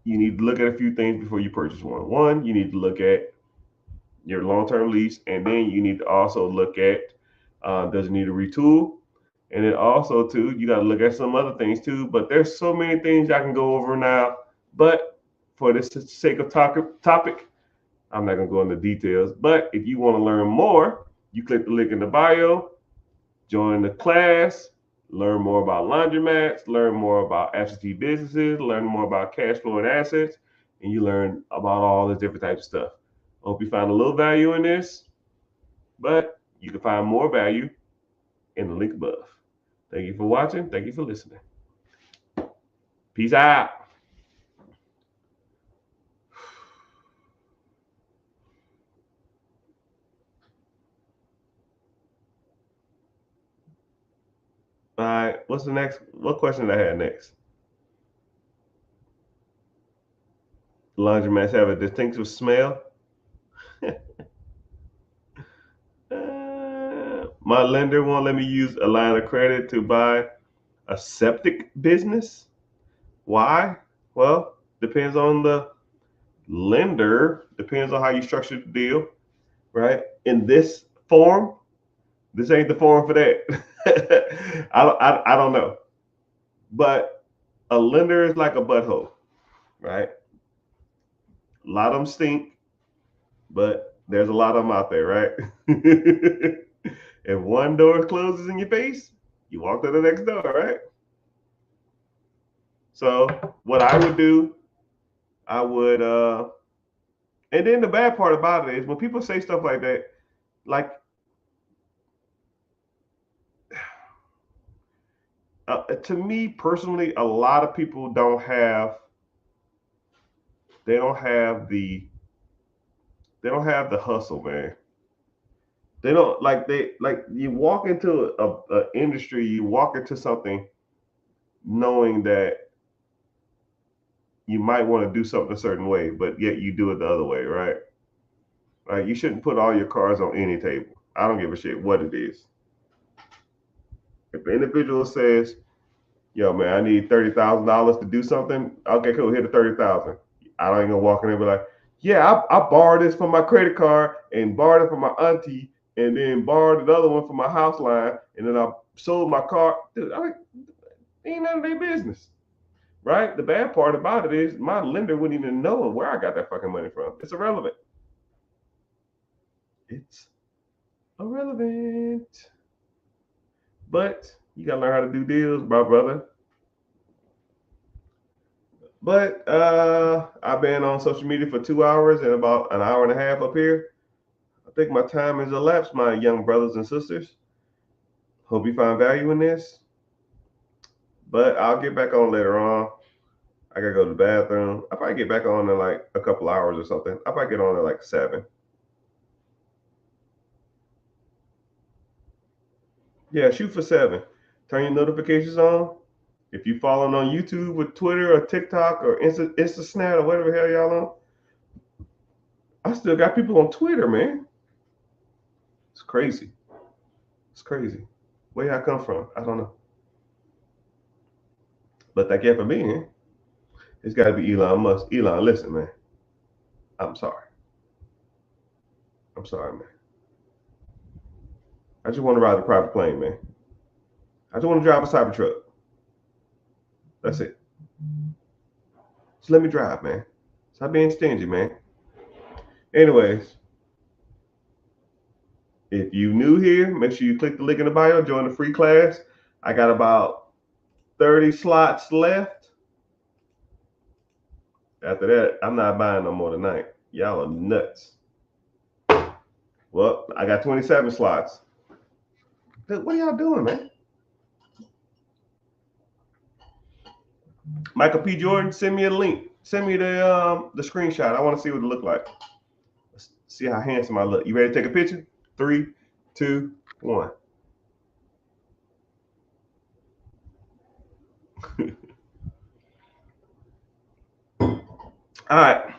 you need to look at a few things before you purchase one. One, you need to look at your long-term lease, and then you need to also look at does it need a retool, and then also too you got to look at some other things too. But there's so many things I can go over now. But for the sake of topic, I'm not gonna go into details. But if you want to learn more, you click the link in the bio, join the class, learn more about laundromats, learn more about absentee businesses, learn more about cash flow and assets, and you learn about all the different types of stuff. Hope you find a little value in this, but you can find more value in the link above. Thank you for watching. Thank you for listening. Peace out. All right. What's the next? What question did I have next? Laundromats have a distinctive smell. My lender won't let me use a line of credit to buy a septic business. Why? Well, depends on the lender, depends on how you structure the deal, right? In this form, this ain't the form for that. I don't know. But a lender is like a butthole, right? A lot of them stink, but there's a lot of them out there, right? If one door closes in your face, you walk to the next door, right? So what I would do, I would and then the bad part about it is when people say stuff like that, like to me personally, a lot of people don't have the hustle, man. They don't like you walk into a industry, you walk into something knowing that you might want to do something a certain way, but yet you do it the other way, right? Like you shouldn't put all your cards on any table. I don't give a shit what it is. If an individual says, "Yo, man, I need $30,000 to do something," okay, cool, here the 30,000. I don't even walk in there and be like, "Yeah, I borrowed this from my credit card and borrowed it from my auntie, and then borrowed another one from my house line, and then I sold my car." Dude, ain't none of their business, right? The bad part about it is my lender wouldn't even know where I got that fucking money from. It's irrelevant. It's irrelevant. But you gotta learn how to do deals, my brother. But I've been on social media for 2 hours and about an hour and a half up here. I think my time has elapsed, my young brothers and sisters. Hope you find value in this. But I'll get back on later on. I gotta go to the bathroom. I probably get back on in like a couple hours or something. I probably get on at like 7. Yeah, shoot for 7. Turn your notifications on. If you following on YouTube or Twitter or TikTok or Instasnap or whatever the hell y'all on, I still got people on Twitter, man. It's crazy. It's crazy. Where y'all come from? I don't know. But that can't be here. It's got to be Elon Musk. Elon, listen, man. I'm sorry. I'm sorry, man. I just want to ride a private plane, man. I just want to drive a Cybertruck. That's it. Just let me drive, man. Stop being stingy, man. Anyways, If you new here, make sure you click the link in the bio, join the free class. I got about 30 slots left. After that, I'm not buying no more tonight. Y'all are nuts. Well, I got 27 slots. Dude, what are y'all doing, man? Michael P. Jordan, send me a link. Send me the screenshot. I want to see what it look like. Let's see how handsome I look. You ready to take a picture? 3, 2, 1. All right.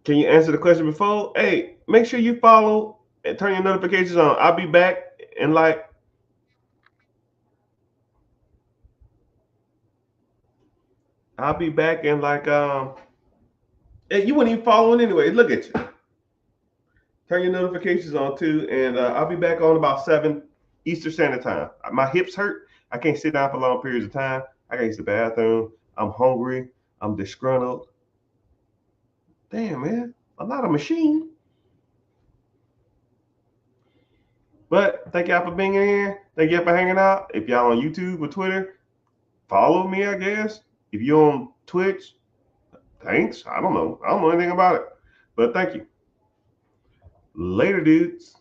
Can you answer the question before? Hey, make sure you follow and turn your notifications on. I'll be back in like you wouldn't even follow anyway. Look at you. Turn your notifications on too, and I'll be back on about 7 Eastern Standard Time. My hips hurt. I can't sit down for long periods of time. I gotta use the bathroom. I'm hungry. I'm disgruntled. Damn, man. I'm not a machine. But thank y'all for being in here. Thank y'all for hanging out. If y'all on YouTube or Twitter, follow me, I guess. If you're on Twitch, thanks. I don't know. I don't know anything about it. But thank you. Later, dudes.